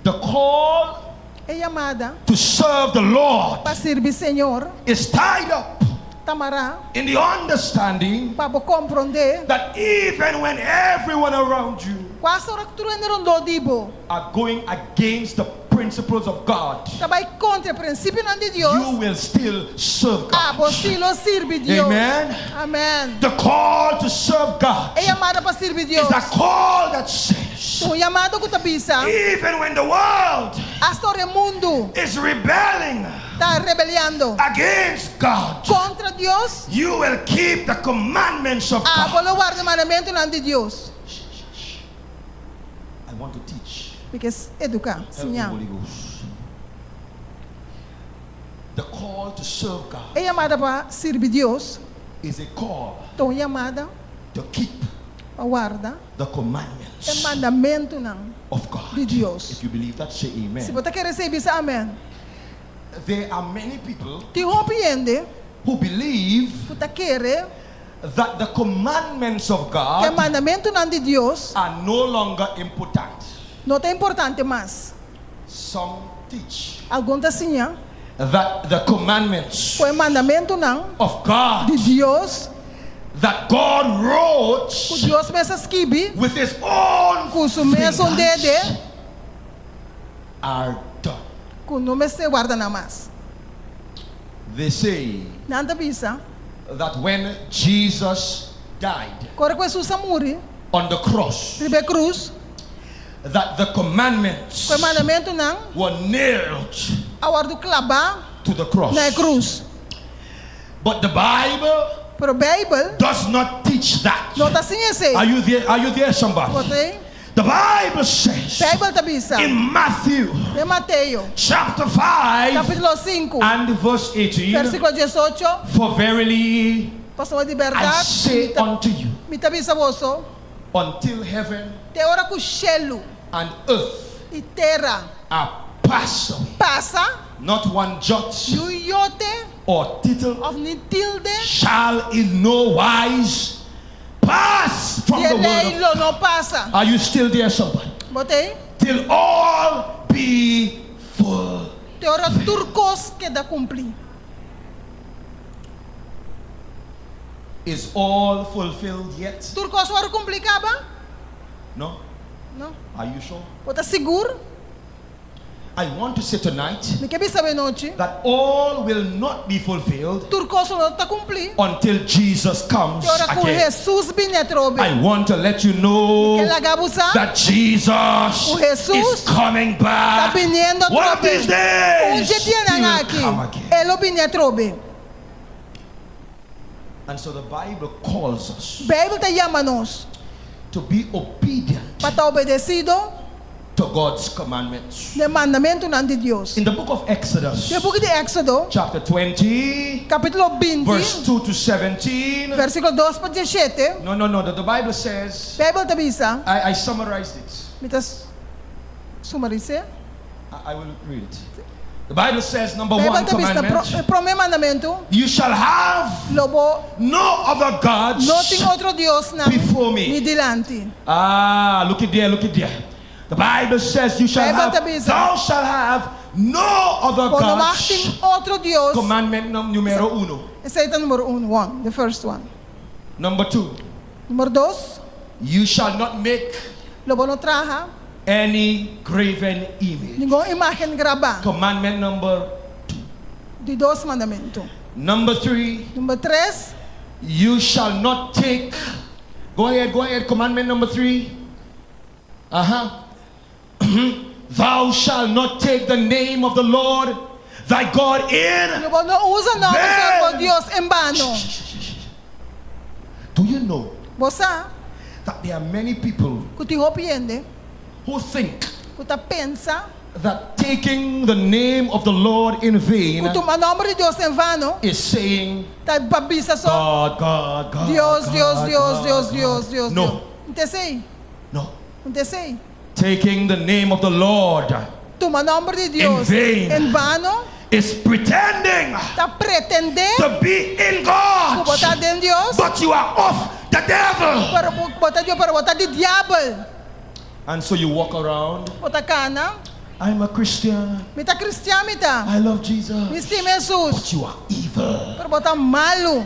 H: The call
F: É chamada
H: to serve the Lord
F: para servir Senhor.
H: is tied up
F: Tamará
H: in the understanding
F: para compreender
H: that even when everyone around you
F: quase hora que tu não do dibo.
H: are going against the principles of God,
F: Trabalha contra o princípio de
H: you
F: Deus.
H: will still serve
F: Ah,
H: God.
F: você lo serve Deus.
H: Amen.
F: Amém.
H: The call to serve God
F: É chamada para servir Deus.
H: is a call that says,
F: O chamado que tu bisa,
H: even when the world
F: a história mundo
H: is rebelling
F: está rebeliando
H: against God,
F: contra Deus.
H: you will keep the commandments of
F: Ah,
H: God.
F: vou guardar o mandamento de Deus.
H: I want to teach.
F: Porque educar,
H: Help me,
F: sinhar.
H: Holy Ghost. The call to serve God
F: É chamada para servir Deus.
H: is a call
F: Então, chamada
H: to keep
F: para guardar
H: the
F: o
H: commandments
F: mandamento
H: of God.
F: de Deus.
H: If you believe that, say
F: Se
H: amen.
F: você quer receber isso, amém.
H: There are many people
F: Te compreende,
H: who believe
F: você quer
H: that the commandments of
F: que o
H: God
F: mandamento de Deus
H: are no longer important.
F: não é importante mais.
H: Some teach
F: Alguns assim,
H: that the commandments
F: o mandamento
H: of God
F: de Deus,
H: that God
F: que
H: wrote
F: Deus mesmo escreve,
H: with his own
F: com o mesmo
H: fingers
F: dedo,
H: are done.
F: que não me se guarda nada mais.
H: They say
F: Nada bisa,
H: that when Jesus died
F: quando Jesus morre,
H: on the cross,
F: primeira cruz,
H: that the commandments
F: o mandamento
H: were nailed
F: a hora do clavar
H: to the cross.
F: na cruz.
H: But the Bible
F: Pero a Bíblia
H: does not teach that.
F: não está assim assim.
H: Are you there? Are you there, somebody?
F: Você,
H: The Bible says
F: a Bíblia está bisa,
H: in Matthew
F: de Mateus,
H: chapter 5
F: capítulo 5,
H: and verse 18,
F: versículo 18,
H: for verily
F: passou a
H: I
F: liberdade,
H: say unto you,
F: me está bisa você,
H: until heaven
F: te hora que o cielo
H: and earth
F: e terra
H: are passed away,
F: passa,
H: not one jot
F: e o iote
H: or tittle
F: of ni tilde,
H: shall in no wise pass from
F: e
H: the word of
F: leilo não passa.
H: Are you still there, somebody?
F: Botei?
H: Till all be full.
F: Te hora turcos que dá cumprir.
H: Is all fulfilled yet?
F: Turcos hora complicava?
H: No?
F: Não.
H: Are you sure?
F: Você seguro?
H: I want to say tonight
F: Me quer saber noite.
H: that all will not be fulfilled
F: Turcoso não está cumprir.
H: until Jesus comes
F: Que ora com
H: again.
F: Jesus binetrobe.
H: I want to let you know
F: Que lagabusa.
H: that Jesus
F: O Jesus
H: is coming
F: Está
H: back.
F: viniendo
H: One of
F: trobe.
H: these days,
F: dia
H: he will
F: aqui.
H: come again.
F: Ele binetrobe.
H: And so the Bible calls us
F: Bíblia te chama nós
H: to be obedient
F: para estar obedecido
H: to God's commandments.
F: de mandamento de Deus.
H: In the book of Exodus,
F: No book de Éxodo,
H: chapter 20,
F: capítulo 20,
H: verse 2 to 17.
F: versículo 2 para 17,
H: No. The Bible says,
F: Bíblia te avisa,
H: I summarized it.
F: me tas sumarize.
H: I will read it. The Bible says, number
F: Bíblia
H: one
F: te avisa,
H: commandment,
F: primeiro mandamento,
H: you shall have
F: lobo,
H: no other gods
F: não tem outro Deus na
H: before me.
F: me delante.
H: Look at there. The Bible says you shall
F: Bible
H: have,
F: te avisa.
H: thou shall have no other
F: Quando
H: gods.
F: mais tem outro Deus,
H: Commandment numero uno.
F: esse é o número 1, the first one.
H: Number two,
F: Número 2,
H: you shall not make
F: lobo não traja
H: any graven image.
F: nenhuma imagem gravada.
H: Commandment number
F: De 2 mandamentos.
H: number 3,
F: Número 3,
H: you shall not take. Go ahead. Commandment number 3. Thou shalt not take the name of the Lord thy God in.
F: lobo não usa o nome
H: Vain.
F: de Deus em vano.
H: Do you know
F: Você
H: that there are many people
F: que te arrepende,
H: who think
F: que te pensa,
H: that taking the name of the Lord in vain
F: que toma o nome de Deus em vano,
H: is saying
F: tá babisa só
H: God,
F: Deus,
H: God,
F: Deus,
H: God,
F: Deus,
H: God,
F: Deus,
H: God.
F: Deus, Deus.
H: No.
F: Não te sei,
H: No.
F: não te sei.
H: Taking the name of the Lord
F: Toma o nome de Deus
H: vain.
F: em vano,
H: is pretending
F: tá pretendendo
H: to be in
F: que
H: God,
F: botar dentro de Deus,
H: but you are of the devil.
F: para botar Deus, para botar de diabo,
H: And so you walk around,
F: botar cana,
H: I'm a Christian,
F: me tá cristiano, me tá,
H: I love Jesus,
F: me estima Jesus,
H: but you are evil.
F: para botar malo,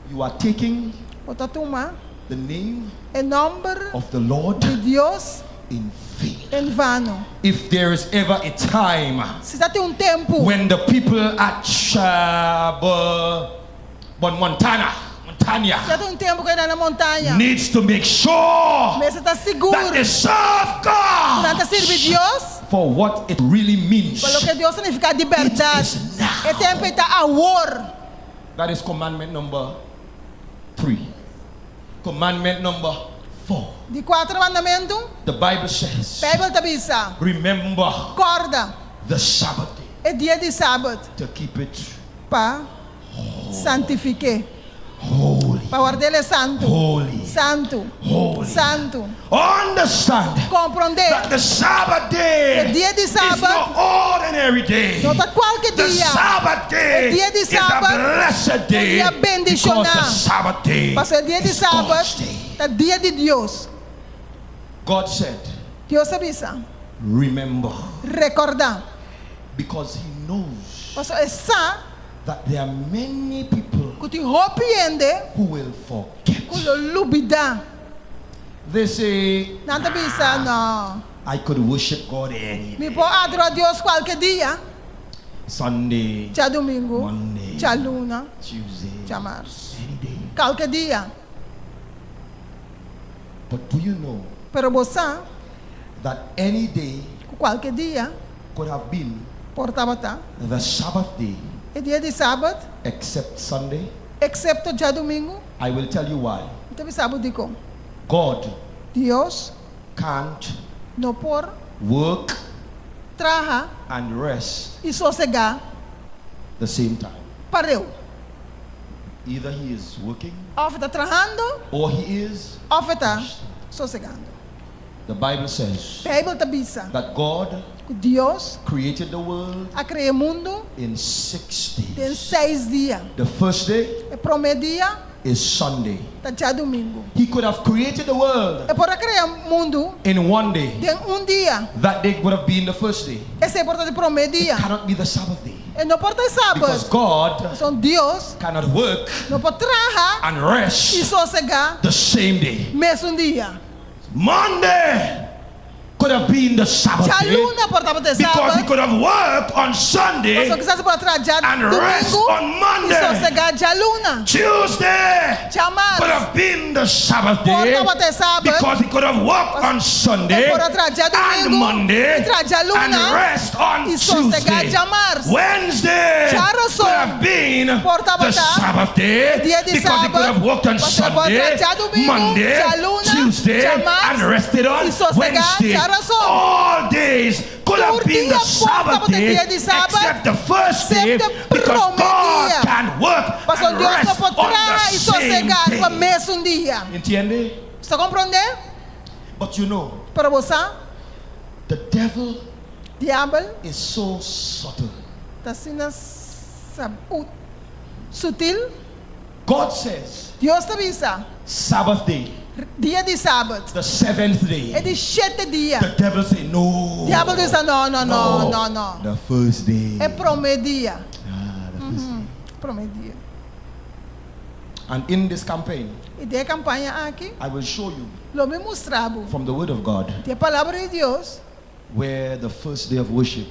H: You are taking
F: botar toma
H: the name
F: em nome
H: of the Lord
F: de Deus
H: in vain.
F: em vano.
H: If there is ever a time
F: Se já tem tempo
H: when the people at Montaña
F: já tem tempo que ainda na montanha,
H: needs to make sure
F: mas você está seguro,
H: that they serve
F: não
H: God
F: está servindo Deus,
H: for what it really means.
F: pelo que Deus significa liberdade.
H: It is now.
F: É tempo de estar a war.
H: That is commandment number 3. Commandment number 4.
F: De 4 mandamentos,
H: The Bible says,
F: a Bíblia te avisa,
H: remember
F: acorda,
H: the Sabbath day
F: é dia de sábado,
H: to keep it
F: para santificar,
H: holy.
F: para guardar ele santo,
H: Holy.
F: santo,
H: Holy.
F: santo.
H: Understand
F: Compreender,
H: that the Sabbath day
F: o dia de
H: is no
F: sábado
H: ordinary day.
F: não está qualquer
H: The
F: dia,
H: Sabbath day
F: O dia de
H: is a
F: sábado
H: blessed day
F: dia
H: because
F: bendicionado.
H: the Sabbath day
F: mas o dia de
H: is God's
F: sábado
H: day.
F: é dia de Deus.
H: God said,
F: Deus avisa,
H: remember,
F: recordar,
H: because He knows
F: porque é só
H: that there are many people
F: que te arrepende,
H: who will forget.
F: que lo lubida.
H: They say,
F: Não te avisa, não.
H: I could worship God any
F: Me
H: day.
F: pode adorar Deus qualquer dia,
H: Sunday,
F: dia domingo,
H: Monday,
F: dia luna,
H: Tuesday,
F: dia março,
H: any day.
F: qualquer dia.
H: But do you know
F: Pero você,
H: that any day
F: qualquer dia,
H: could have been
F: portava tá.
H: the Sabbath day
F: É dia de sábado,
H: except Sunday?
F: excepto dia domingo.
H: I will tell you why.
F: Então, sábado digo,
H: God
F: Deus
H: can't
F: não por
H: work
F: trabalhar
H: and rest
F: e sossegar
H: the same time.
F: parou.
H: Either He is working
F: Ou está trabalhando,
H: or He is.
F: ou está sossegando.
H: The Bible says
F: A Bíblia avisa
H: that God
F: que Deus
H: created the world
F: a criar o mundo
H: in 6
F: em
H: days.
F: 6 dias.
H: The first day
F: O primeiro dia
H: is Sunday.
F: está dia domingo.
H: He could have created the world
F: É para criar o mundo
H: in one day.
F: em dia.
H: That day would have been the first day.
F: Esse é importante o primeiro dia.
H: It cannot be the Sabbath day.
F: E não pode ser
H: Because
F: sábado.
H: God
F: Então Deus
H: cannot work
F: não pode trabalhar
H: and
F: e
H: rest
F: sossegar
H: the same day.
F: mesmo dia.
H: Monday could have been the Sabbath
F: cha
H: day
F: luna portava de
H: because he
F: sábado.
H: could have worked on Sunday
F: Só quisesse por trabalhar
H: and rest
F: domingo
H: on
F: e
H: Monday.
F: sossegar cha luna.
H: Tuesday
F: Cha
H: could
F: março
H: have been the Sabbath day
F: portava de sábado.
H: because he could have worked on Sunday
F: Por trabalhar
H: and
F: domingo
H: Monday
F: e trabalhar
H: and
F: luna
H: rest on
F: e sossegar
H: Tuesday.
F: cha março.
H: Wednesday
F: Cha
H: could
F: razão
H: have been
F: portava
H: the
F: da
H: Sabbath day
F: dia de
H: because he could have
F: sábado.
H: worked on
F: Você pode
H: Sunday,
F: trabalhar domingo,
H: Monday,
F: cha luna,
H: Tuesday,
F: cha março
H: and rested on
F: e sossegar
H: Wednesday.
F: cha razão.
H: All days could have
F: Por
H: been
F: dia
H: the Sabbath
F: portava de
H: day
F: dia de sábado,
H: except the first day
F: except
H: because
F: primeiro
H: God
F: dia.
H: can work
F: Mas
H: and
F: Deus não
H: rest
F: pode
H: on
F: trabalhar
H: the
F: e
H: same
F: sossegar no
H: day.
F: mesmo dia.
H: Entiende?
F: Está compreendendo?
H: But you know,
F: Para você,
H: the devil
F: diabo
H: is so subtle.
F: está sendo sutil.
H: God says,
F: Deus te avisa,
H: Sabbath day,
F: dia de sábado,
H: the seventh day.
F: é de 7 dias.
H: The devil say, no.
F: Diabo diz, não.
H: The first day.
F: É primeiro dia.
H: The first day.
F: Primeiro dia.
H: And in this campaign,
F: E de campanha aqui,
H: I will show you
F: lo me mostrava.
H: from the word of God
F: De palavra de Deus,
H: where the first day of worship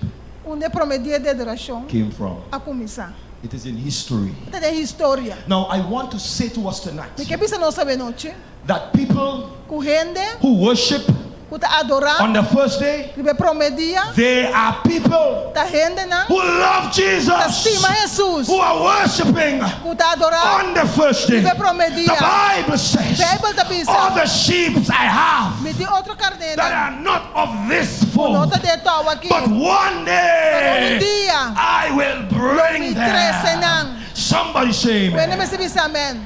F: onde é primeiro dia de adoração
H: came from.
F: a começar.
H: It is in history.
F: Até de história.
H: Now, I want to say to us tonight
F: De que pensa não sabe noite?
H: that people
F: Com gente,
H: who worship
F: que está adorar,
H: on the first day,
F: que é primeiro dia,
H: they are people
F: tá gente não,
H: who love
F: tá
H: Jesus,
F: estima Jesus,
H: who are worshiping
F: que está adorar,
H: on the first day.
F: que é primeiro
H: The
F: dia.
H: Bible says,
F: Bible tá pensa,
H: all the sheep I have
F: me tem outro carneiro,
H: that are not of this
F: não
H: fold,
F: tá de tal aqui.
H: but one day
F: dia,
H: I will bring
F: me trece
H: them.
F: não.
H: Somebody say
F: When me
H: amen.
F: se diz amém.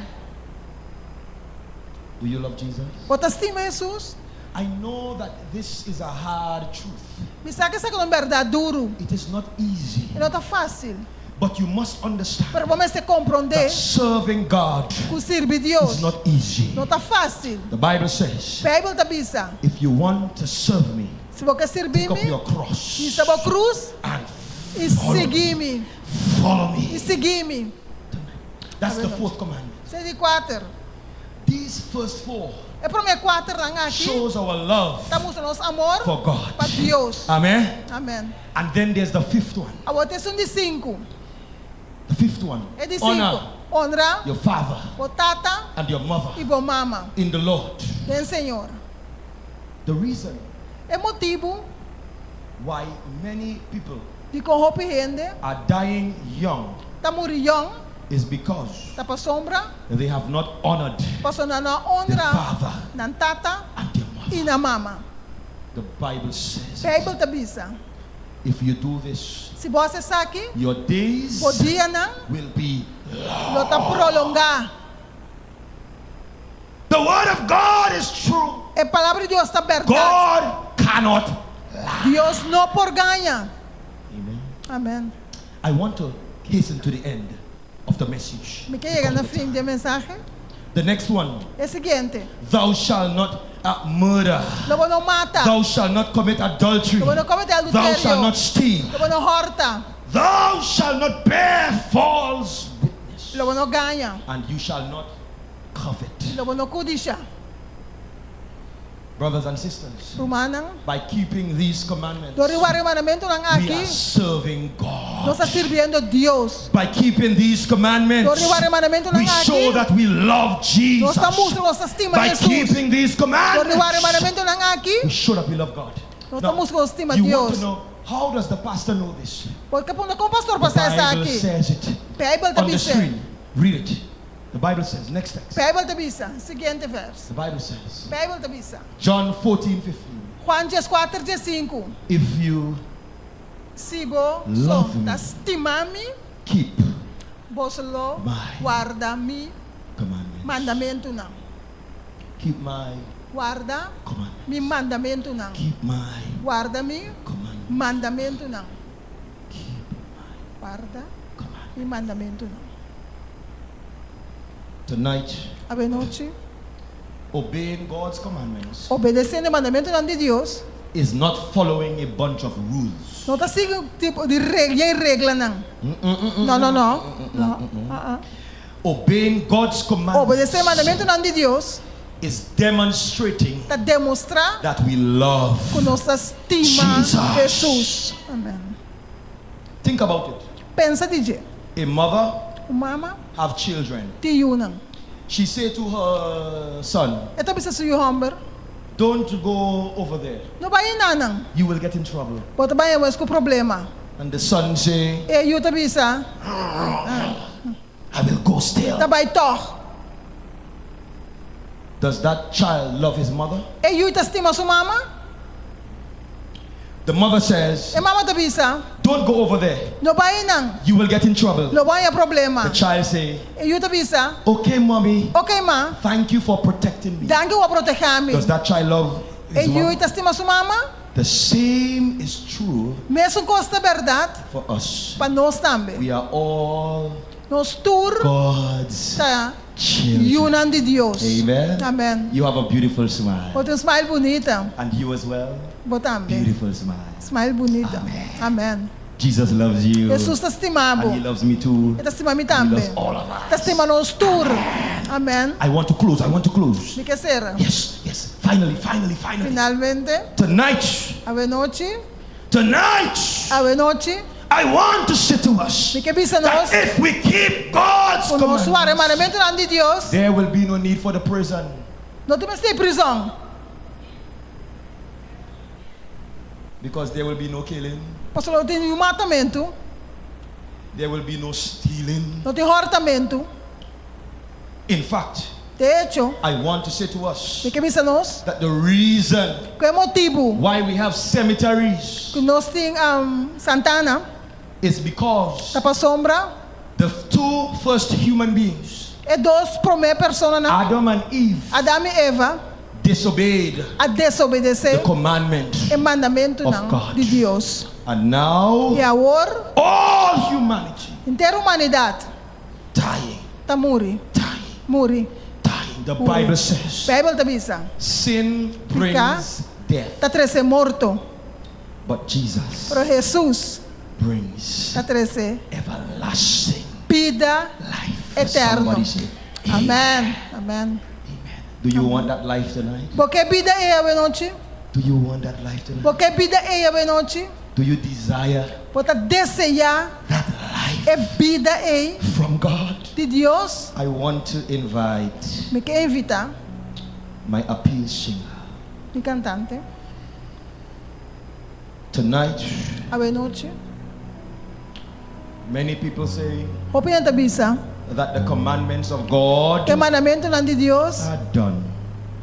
H: Do you love Jesus?
F: Você estima Jesus?
H: I know that this is a hard truth.
F: Me sabe que isso é uma verdade duro.
H: It is not easy,
F: E não tá fácil.
H: but you must understand
F: Para você compreender
H: that serving God
F: que servir Deus
H: is not easy.
F: não tá fácil.
H: The Bible says,
F: A Bíblia tá bisa.
H: if you want to serve me,
F: Se você servir
H: pick up
F: me,
H: your cross
F: e sabe a cruz
H: and
F: e
H: follow me.
F: seguir-me.
H: Follow
F: E
H: me.
F: seguir-me.
H: That's the fourth commandment.
F: Isso é de 4.
H: These first four
F: É para mim 4 lá aqui.
H: shows our love
F: Está mostrando nosso amor
H: for God.
F: para Deus.
H: Amen.
F: Amém.
H: And then there's the fifth one.
F: A outra é de 5.
H: The fifth one.
F: É de 5.
H: Honor
F: Honra
H: your father
F: o tata
H: and your mother
F: e o mama.
H: in the Lord.
F: Bem, Senhor.
H: The reason
F: É motivo
H: why many people
F: de corromper gente.
H: are dying young
F: Está morrendo.
H: is because
F: Está para sombra.
H: they have not honored
F: Passou na
H: the
F: honra.
H: father
F: Na tata
H: and their mother.
F: e na mama.
H: The Bible says,
F: A Bíblia tá bisa.
H: if you do this,
F: Se você está aqui,
H: your days
F: o dia não,
H: will be.
F: não está prolongar.
H: The word of God is true.
F: A palavra de Deus está verdade.
H: God cannot.
F: Deus não por ganha.
H: Amen.
F: Amém.
H: I want to hasten to the end of the message.
F: Me quer chegar no fim da mensagem.
H: The next one,
F: É o seguinte.
H: thou shalt not murder.
F: Não não mata.
H: Thou shalt not commit adultery.
F: Não cometer
H: Thou shalt
F: adultério.
H: not steal.
F: Não horta.
H: Thou shalt not bear false witness.
F: Não ganha.
H: And you shall not covet.
F: Não codicia.
H: Brothers and sisters,
F: Rumanang.
H: by keeping these commandments,
F: Dori wari mandamento ng
H: we are
F: aqui.
H: serving God.
F: Nós está servindo Deus.
H: By keeping these commandments,
F: Dori wari mandamento ng
H: we show
F: aqui.
H: that we love Jesus.
F: Nós estamos nós estima
H: By
F: Jesus.
H: keeping these
F: Dori wari
H: commandments,
F: mandamento ng aqui.
H: we show that we love God.
F: Nós
H: Now,
F: estamos nós estima
H: you want
F: Deus.
H: to know, how does the pastor know this?
F: Porque quando o pastor
H: The
F: passa essa
H: Bible
F: aqui.
H: says it
F: A Bíblia
H: on the
F: também
H: screen. Read it. The Bible says, next text.
F: A Bíblia também seguinte verso.
H: The Bible says,
F: A Bíblia também
H: John 14:15.
F: Juan 4:5.
H: If you
F: Se bo
H: Love
F: so
H: me.
F: estima-me,
H: keep
F: vos lo
H: My
F: guarda mi
H: commandments.
F: mandamento não.
H: Keep my
F: Guarda
H: commandments.
F: mi mandamento não.
H: Keep my
F: Guarda mi
H: commandments.
F: mandamento não.
H: Keep my
F: Guarda
H: commandments.
F: mi mandamento não.
H: Tonight,
F: A noite,
H: obeying God's commandments
F: obedecendo o mandamento não de Deus,
H: is not following a bunch of rules.
F: não está seguindo tipo de regra não. Não, não, não. Não.
H: Obeying God's commandments
F: Obedecer o mandamento não de Deus
H: is demonstrating
F: Tá demonstrar
H: that we love
F: que nós estima
H: Jesus.
F: Jesus. Amen.
H: Think about it.
F: Pensa DJ.
H: A mother
F: Mama
H: have children.
F: ti yunang.
H: She say to her son,
F: Ito bisa sa humber.
H: don't go over there.
F: No ba yun nanang?
H: You will get in trouble.
F: Bota ba yung mas ko problema?
H: And the son say,
F: Yuta bisa.
H: I will go still.
F: Tabay to.
H: Does that child love his mother?
F: Yuta estima su mama?
H: The mother says,
F: Mama tabisa.
H: don't go over there.
F: No ba yun nang?
H: You will get in trouble.
F: No ba yung problema?
H: The child say,
F: Yuta bisa.
H: okay, mommy.
F: Okay ma.
H: Thank you for protecting me.
F: Danke wa protegami.
H: Does that child love his mother?
F: Yuta estima su mama?
H: The same is true
F: Mesmo costa verdade.
H: for us.
F: Pa nós também.
H: We are all
F: Nos tur.
H: God's
F: Tá.
H: children.
F: Yunan de Deus.
H: Amen.
F: Amen.
H: You have a beautiful smile.
F: Bota smile bonita.
H: And you as well.
F: Botamos.
H: Beautiful smile.
F: Smile bonita.
H: Amen.
F: Amen.
H: Jesus loves you.
F: Jesus está estimado.
H: And he loves me too.
F: Está estimado
H: He
F: também.
H: loves all of
F: Está
H: us.
F: estimado nos tur. Amen.
H: I want to close. I want to close.
F: Me que ser.
H: Yes, yes. Finally.
F: Finalmente.
H: Tonight.
F: Ave noite.
H: Tonight.
F: Ave noite.
H: I want to say to us
F: Me que bisa
H: that
F: nós.
H: if we keep God's
F: O nosso
H: commandments,
F: arremandamento não de Deus.
H: there will be no need for the prison.
F: Não temos que ter prisão.
H: Because there will be no killing.
F: Pastor, não tem nenhum matamento.
H: There will be no stealing.
F: Não tem hortamento.
H: In fact,
F: De hecho,
H: I want to say to us
F: me que bisa nós.
H: that the reason
F: Que é motivo
H: why we have cemeteries
F: que nós tem Santana.
H: is because
F: Tá para sombra.
H: the two first human beings,
F: É dois primeiras pessoas na
H: Adam and Eve,
F: Adão e Eva
H: disobeyed
F: a
H: the
F: desobedecer
H: commandment.
F: o mandamento
H: of
F: não
H: God.
F: de Deus.
H: And now
F: E agora,
H: all humanity
F: inteira a humanidade
H: dying,
F: está morrendo.
H: dying. The Bible says
F: A Bíblia está
H: sin brings death,
F: está trazendo morto.
H: but Jesus
F: Pero Jesus
H: brings
F: está trazendo
H: everlasting
F: vida
H: life.
F: eterna.
H: Somebody say,
F: Amém. Amém.
H: do you want that life tonight?
F: Porque vida é a noite.
H: Do you want that life tonight?
F: Porque vida é a noite.
H: Do you desire
F: Porque desejar
H: that life
F: é vida é
H: from God?
F: de Deus.
H: I want to invite
F: Me quer invitar,
H: my appeal singer.
F: mi cantante,
H: Tonight,
F: a noite.
H: many people say
F: Opinião da bisa.
H: that the commandments of God
F: Que mandamento não de Deus.
H: are done.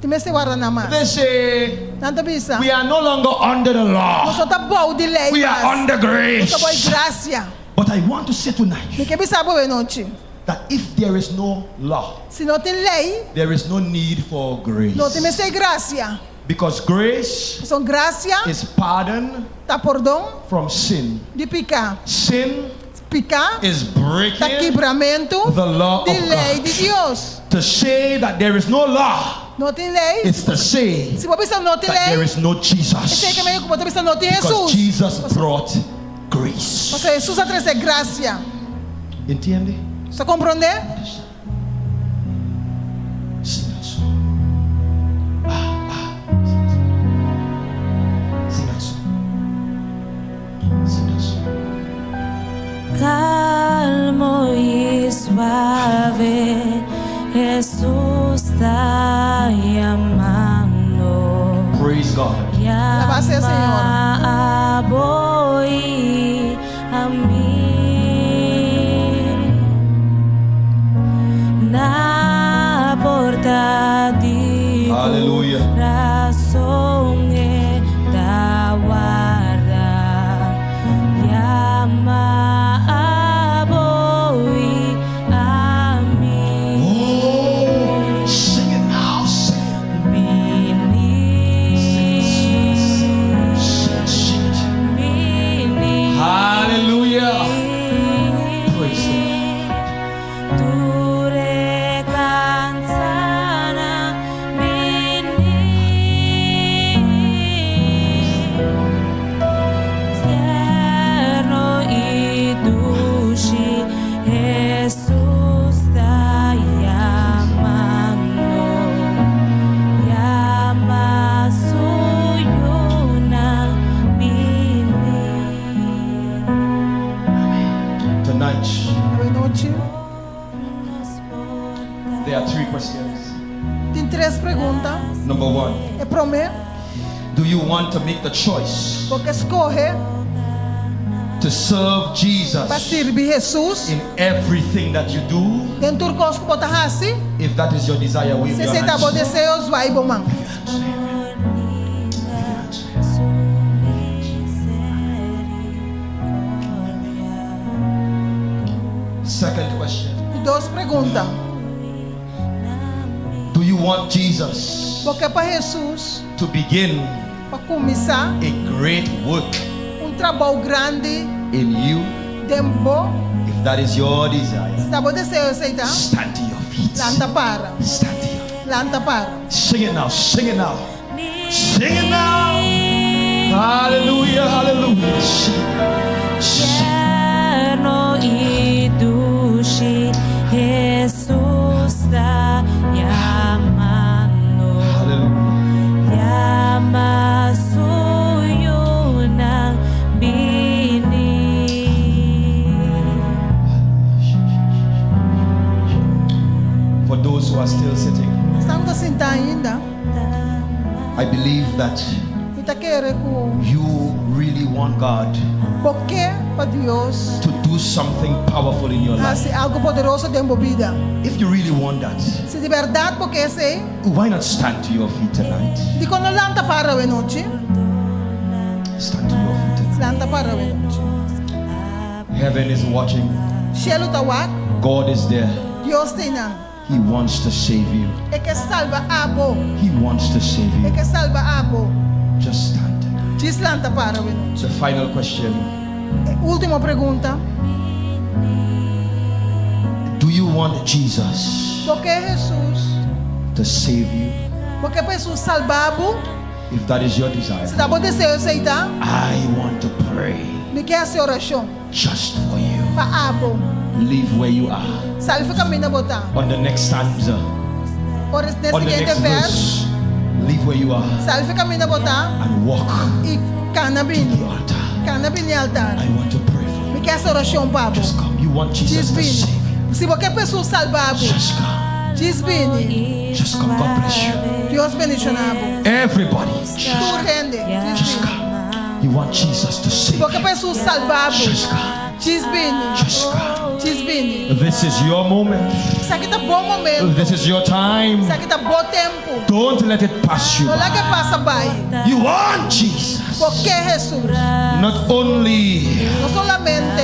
F: Time se guarda na mão.
H: They say
F: Não da bisa.
H: we are no longer under the
F: Nós
H: law.
F: só tá bom de lei.
H: We are under
F: Nós
H: grace.
F: tá bom de graça.
H: But I want to say
F: Me
H: tonight
F: quer bisa a noite.
H: that if there is no law,
F: Se não tem lei,
H: there is no need for grace.
F: não tem se graça.
H: Because grace
F: São graça,
H: is pardon
F: tá perdão
H: from sin.
F: de picar.
H: Sin
F: Picar,
H: is
F: tá
H: breaking
F: quebramento
H: the law
F: de
H: of
F: lei de
H: God.
F: Deus.
H: To say that there is no law,
F: Não tem lei.
H: it's to say
F: Se você não tem
H: that there
F: lei,
H: is no
F: esse é
H: Jesus.
F: que meio que você não tem
H: Because
F: Jesus.
H: Jesus brought grace.
F: Porque Jesus a trazer graça.
H: Entiende?
F: Você compreende?
H: Sing that song. Sing that song. Sing that song.
B: Calmo y suave, Jesús está llamando.
H: Praise God.
F: Alabado sea el Señor.
B: Llama a voy a mí. Na porta di
H: Hallelujah.
B: razón da guarda. Llama a voy a mí.
H: Oh, sing it now. Sing it. Hallelujah. Praise the Lord.
F: pergunta
H: Number one,
F: é promê,
H: do you want to make the choice
F: porque escorre
H: to serve
F: para
H: Jesus
F: servir Jesus
H: in everything that you do?
F: dentro do curso que você faz.
H: If that is your desire, wave
F: Se
H: your
F: você tá bom
H: hands.
F: desejos, vai bom mão.
H: Second question,
F: Duas perguntas.
H: do you want Jesus
F: Porque para Jesus,
H: to begin
F: para começar
H: a great work
F: trabalho grande,
H: in you?
F: tempo,
H: If that is your desire,
F: se tá bom desejo, aceita?
H: stand to your feet.
F: Lanta para,
H: Stand to your feet.
F: lanta para.
H: Sing it now, sing it now. Sing it now. Hallelujah, hallelujah.
B: Eterno y dulce Jesús está llamando.
H: Hallelujah.
B: Llama suyo nang bini.
H: For those who are still sitting,
F: Estamos sentados ainda.
H: I believe that
F: Kita quer com
H: you really want God
F: porque para Deus
H: to do something powerful in your life.
F: fazer algo poderoso dentro da vida.
H: If you really want that,
F: Se de verdade porque sei,
H: why not stand to your feet tonight?
F: de quando lanta para a noite,
H: Stand to your feet tonight.
F: lanta para a noite.
H: Heaven is watching.
F: Cielo tá wak,
H: God is there.
F: Deus tem não.
H: He wants to save you.
F: É que salva abo,
H: He wants to save
F: é
H: you.
F: que salva abo.
H: Just stand.
F: Diz lanta para a noite.
H: The final question.
F: Última pergunta.
H: Do you want Jesus
F: Por que Jesus?
H: to save you?
F: Porque Jesus salvabo,
H: If that is your desire,
F: se tá bom desejo aceitar,
H: I want to pray
F: me quer essa oração
H: just for you.
F: para abo.
H: Live where you are.
F: Salve caminho botar.
H: On the next stanza,
F: Por este
H: on the
F: seguinte
H: next
F: verso,
H: verse, live where you are
F: salve caminho botar
H: and walk
F: e cana
H: to
F: bem,
H: the altar.
F: cana bem altar.
H: I want to pray for you.
F: Me quer essa oração para abo.
H: Just come. You want Jesus
F: Diz
H: to save
F: bem.
H: you.
F: Se qualquer pessoa salvabo,
H: Just come.
F: diz bem.
H: Just come. God bless you.
F: Deus bendicionabo.
H: Everybody,
F: Tu rende, diz
H: just
F: bem.
H: come. You want Jesus to save
F: Qualquer
H: you.
F: pessoa salvabo,
H: Just come.
F: diz bem.
H: Just come.
F: Diz bem.
H: This is your moment.
F: Isso aqui tá bom momento.
H: This is your time.
F: Isso aqui tá bom tempo.
H: Don't let it pass you
F: Não lá
H: by.
F: que passa vai.
H: You want Jesus.
F: Porque Jesus,
H: Not only
F: não solamente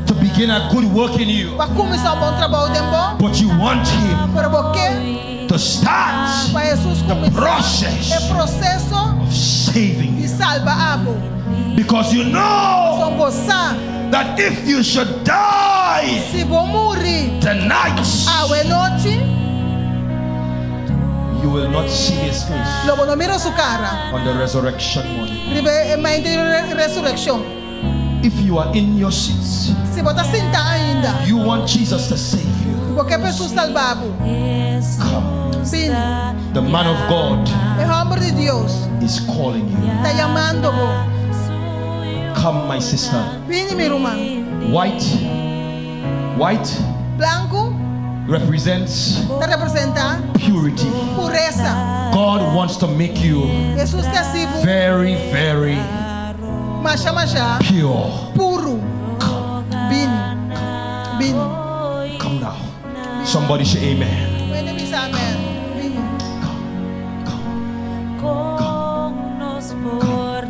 H: to begin a good work in you,
F: para começar um bom trabalho tempo,
H: but you want Him
F: para porque
H: to start
F: para Jesus começar
H: process
F: é processo
H: of saving
F: de
H: you.
F: salva abo.
H: Because you know
F: São você,
H: that if you should die
F: se vou morrer
H: tonight,
F: à noite,
H: you will not see His face
F: logo não mira sua cara.
H: on the resurrection morning.
F: Ribe mente de ressurreição.
H: If you are in your seats,
F: Se você sentar ainda,
H: you want Jesus to save you.
F: qualquer pessoa salvabo,
H: Come.
F: bem,
H: The man of God
F: é homem de Deus,
H: is calling you.
F: tá chamando você.
H: Come, my sister.
F: Vem, meu irmão.
H: White
F: Branco,
H: represents
F: tá representa
H: purity.
F: pureza.
H: God wants to make you
F: Jesus que se
H: very, very
F: macha
H: pure.
F: puro. Bem, bem.
H: Come now. Somebody say amen.
F: Meu nome é Amém. Bem.
B: Con-nos por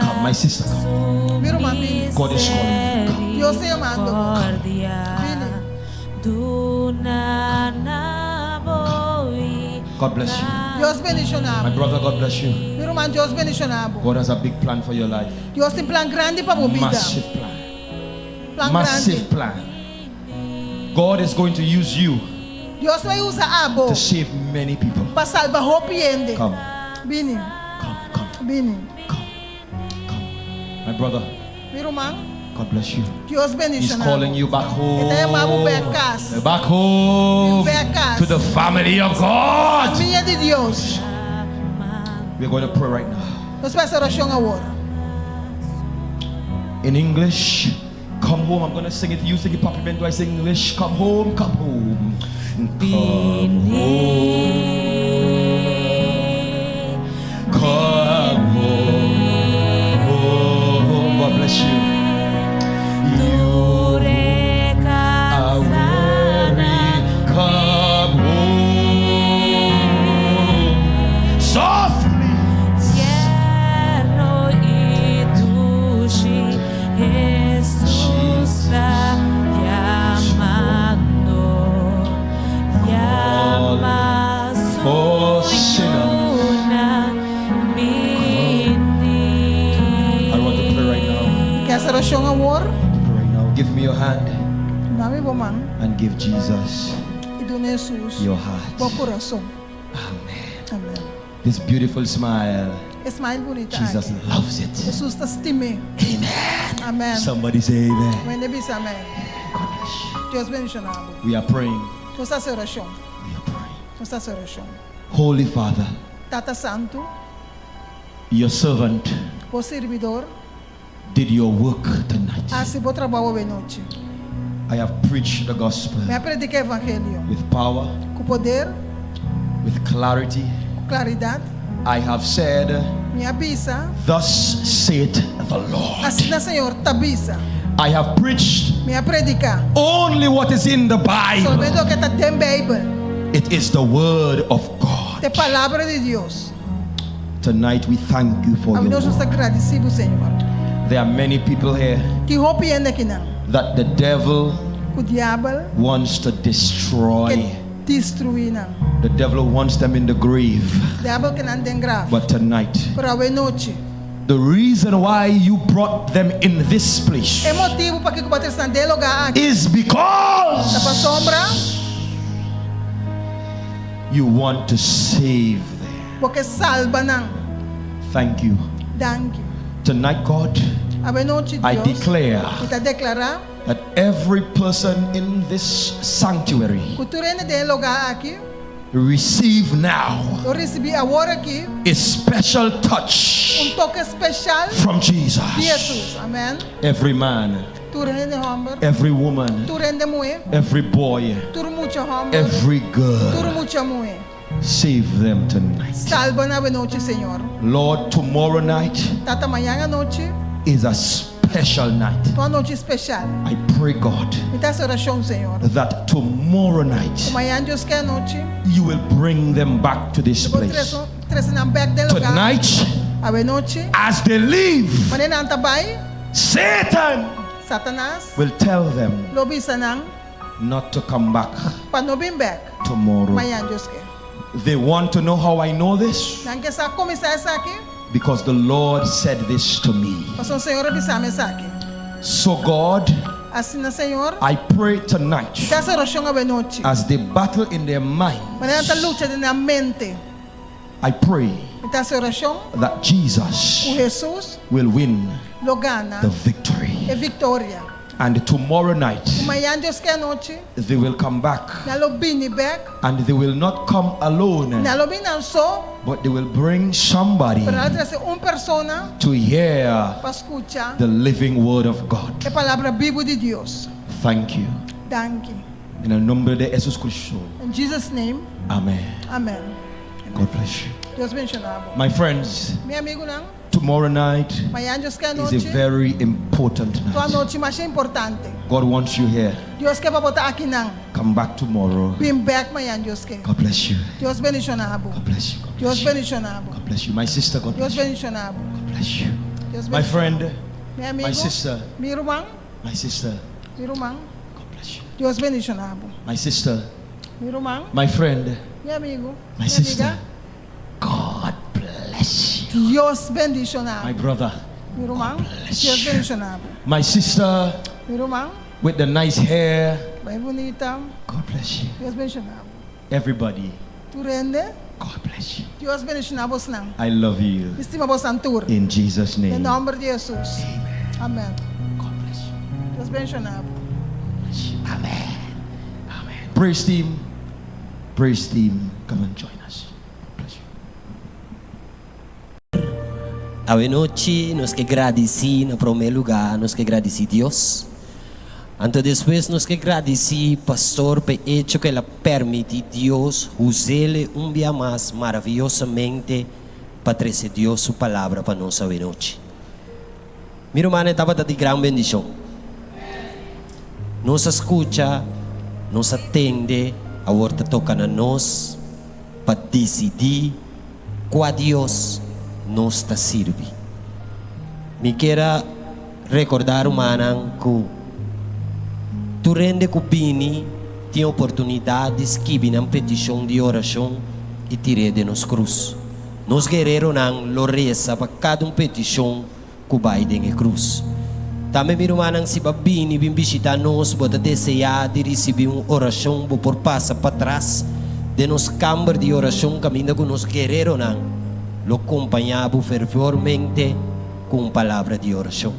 H: Come, my sister. Come.
F: Meu irmão, bem.
H: God is calling you.
F: Deus te chamando.
H: God bless you.
F: Deus
H: My
F: bendicionado.
H: brother, God bless you.
F: Meu irmão, Deus bendicionado.
H: God has a big plan for your life.
F: Deus tem plano grande para a vida.
H: Massive plan.
F: Plano
H: Massive
F: grande.
H: plan. God is going to use you
F: Deus vai usar abo
H: to save many people.
F: para salvar roupa e ende.
H: Come,
F: Bem,
H: come.
F: bem.
H: My brother,
F: Meu irmão,
H: God bless you.
F: Deus
H: He's
F: bendicionado.
H: calling you back home.
F: Ele está chamando para casa.
H: Back home
F: Para casa.
H: to the family of God.
F: Minha de Deus.
H: We're going to pray right now.
F: Nós vamos fazer oração agora.
H: In English, come home. I'm going to sing it. You sing it, Papa. Do I sing English? Come home, come home. Come home.
F: oração amor.
H: Right now, give me your hand
F: Nami bomang.
H: and give Jesus
F: E do Jesus.
H: your heart.
F: Bo coração.
H: Amen.
F: Amen.
H: This beautiful smile,
F: Smile bonita.
H: Jesus loves it.
F: Jesus está estime.
H: Amen.
F: Amen.
H: Somebody say amen.
F: When they be amen.
H: God bless you.
F: Deus bendicionado.
H: We are praying.
F: Nós está oração.
H: We are praying.
F: Nós está oração.
H: Holy Father,
F: Tata Santo,
H: your servant
F: o servidor,
H: did your work tonight.
F: assim vou trabalhar hoje noite.
H: I have preached the gospel
F: Me prediquei evangelho
H: with power,
F: com poder,
H: with clarity.
F: com claridade.
H: I have said,
F: Minha bisa,
H: thus saith the Lord.
F: assim na Senhor tabisa.
H: I have preached
F: Minha predica.
H: only what is in the
F: Somente
H: Bible.
F: o que está dentro da Bíblia.
H: It is the word of God.
F: É palavra de Deus.
H: Tonight we thank you for
F: A
H: your
F: nós está
H: word.
F: agradecido, Senhor.
H: There are many people here
F: Que roupa ainda que não.
H: that the devil
F: O diabo
H: wants to destroy.
F: que destruir não.
H: The devil wants them in the grave.
F: O diabo que não tem grave.
H: But tonight,
F: Para hoje noite.
H: the reason why you brought them in this place
F: É motivo para que o bater de lugar aqui.
H: is
F: Tá para
H: because
F: sombra.
H: you want to save them.
F: Porque salva não.
H: Thank you.
F: Thank you.
H: Tonight, God,
F: A noite
H: I
F: Deus.
H: declare
F: Está declarar.
H: that every person in this sanctuary
F: Cultura ainda tem lugar aqui.
H: receive now
F: Eu recebi agora aqui
H: a special touch
F: toque especial
H: from
F: de
H: Jesus.
F: Jesus. Amém.
H: Every man,
F: Tudo ainda é homem.
H: every woman,
F: Tudo ainda é mulher.
H: every boy,
F: Tudo muito homem.
H: every
F: Tudo
H: girl,
F: muito mulher.
H: save them tonight.
F: Salva na noite, Senhor.
H: Lord, tomorrow night
F: Tata amanhã à noite.
H: is a special night.
F: Uma noite especial.
H: I pray, God,
F: Me dá essa oração, Senhor.
H: that tomorrow night
F: Amanhã Deus quer a noite.
H: you will bring them back to this
F: Vou
H: place.
F: trazer na back del lugar.
H: Tonight,
F: A noite.
H: as they leave,
F: Mas não está bem.
H: Satan
F: Satanás.
H: will tell them
F: Lobi sanang.
H: not to come back
F: Para não vir back.
H: tomorrow.
F: Amanhã Deus quer.
H: They want to know how I know this
F: Não quer saber como está essa aqui.
H: because the Lord said this to me.
F: Mas o Senhor avisou essa aqui.
H: So, God,
F: Assim, na Senhor.
H: I pray tonight
F: Dá essa oração a noite.
H: as they battle in their
F: Mas não está
H: minds,
F: luta na mente.
H: I pray
F: Dá essa oração.
H: that
F: O
H: Jesus
F: Jesus
H: will win
F: lo gana.
H: the victory.
F: É vitória.
H: And tomorrow night,
F: Amanhã Deus quer a noite.
H: they will come back
F: Na lobini back.
H: and they will not come alone,
F: Na lobini não só.
H: but they will bring somebody
F: Para ela trazer persona
H: to hear
F: para escutar
H: the living word of God.
F: a palavra viva de Deus.
H: Thank you.
F: Thank you.
H: En el nombre de Jesús Cristo.
F: In Jesus' name.
H: Amen.
F: Amen.
H: God bless you.
F: Deus bendicionado.
H: My friends,
F: Meu amigo não.
H: tomorrow night
F: Amanhã Deus quer a
H: is a
F: noite.
H: very important
F: Tua
H: night.
F: noite mais importante.
H: God wants you here.
F: Deus quer para botar aqui não.
H: Come back tomorrow.
F: Bem back amanhã Deus quer.
H: God bless you.
F: Deus bendicionado.
H: God bless you. God
F: Deus
H: bless you.
F: bendicionado.
H: God bless you. My sister, God
F: Deus
H: bless you.
F: bendicionado.
H: God bless you.
F: Deus
H: My
F: bendicionado.
H: friend,
F: Meu amigo.
H: my sister,
F: Meu irmão.
H: my sister,
F: Meu irmão.
H: God bless you.
F: Deus bendicionado.
H: My sister,
F: Meu irmão.
H: my friend,
F: Meu amigo.
H: my
F: Minha
H: sister,
F: amiga.
H: God bless you.
F: Deus
H: My
F: bendicionado.
H: brother,
F: Meu irmão.
H: bless
F: Deus
H: you.
F: bendicionado.
H: my sister
F: Meu irmão.
H: with the nice hair,
F: Bem bonita.
H: God bless you.
F: Deus bendicionado.
H: Everybody,
F: Tu rende.
H: God bless you.
F: Deus bendicionado você não.
H: I love you.
F: Estima você antur.
H: In Jesus'
F: Em
H: name.
F: nome de Jesus. Amém.
H: God bless you.
F: Deus bendicionado.
H: Amen. Amen. Praise team. Praise team. Come and join us. God bless you.
I: A noite nós que agradeci no primeiro lugar, nós que agradeci Deus. Então depois nós que agradeci pastor por hecho que ela permite Deus usar um dia mais maravilhosamente para trazer Deus sua palavra para nós a noite. Meu irmão estava de grande bendição. Nos escuta, nos atende, a horta toca na nós para decidir qual Deus nos está sirve. Me quero recordar humana que tu rende cupini tem oportunidade de escrever uma petição de oração e tirar de nos cruz. Nos guerreiros não lo reza para cada petição que vai de cruz. Também, meu irmão, se babini, vem visitar nós, bota desejar de receber uma oração, por passar para trás, de nos câmara de oração, caminho com nos guerreiros, não, lo acompanhava fervormente com palavra de oração.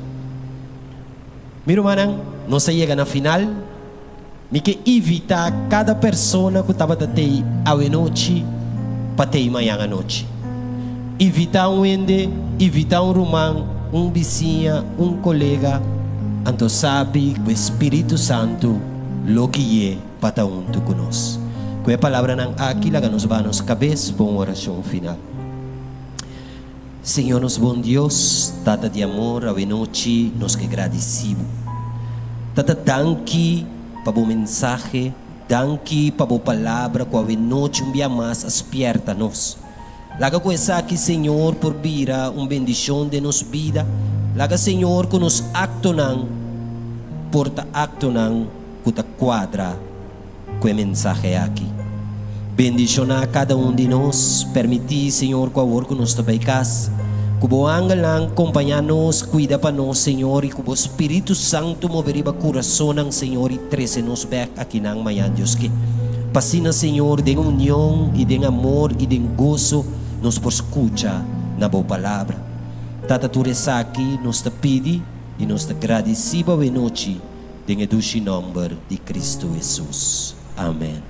I: Meu irmão, nós chegamos na final, me que evitar cada pessoa que estava até a noite, para ter amanhã à noite. Evitar um ende, evitar um romano, um vizinho, um colega, então sabe que o Espírito Santo lo guia para estar junto conosco. Com a palavra não aqui, lá nos vamos cabeça para uma oração final. Senhor, nos bom Deus, tata de amor, a noite, nos que agradecemos. Tata danke para o mensagem, danke para a palavra, com a noite um dia mais aspierta-nos. Laga com essa aqui, Senhor, por vira uma bendição de nos vida. Laga, Senhor, com nos acto não, porta acto não, que ta quadra com a mensagem aqui. Bendição a cada de nós, permitir, Senhor, com a work que nos também casa. Que o anjo não acompanha-nos, cuida para nós, Senhor, e que o Espírito Santo moveria o coração, Senhor, e treze nos back aqui na manhã, Deus que. Passina, Senhor, de união e de amor e de gozo, nos por escuta na boa palavra. Tata turesa aqui, nos te pedi e nos te agradecemos a noite, em nome de Cristo Jesus. Amém.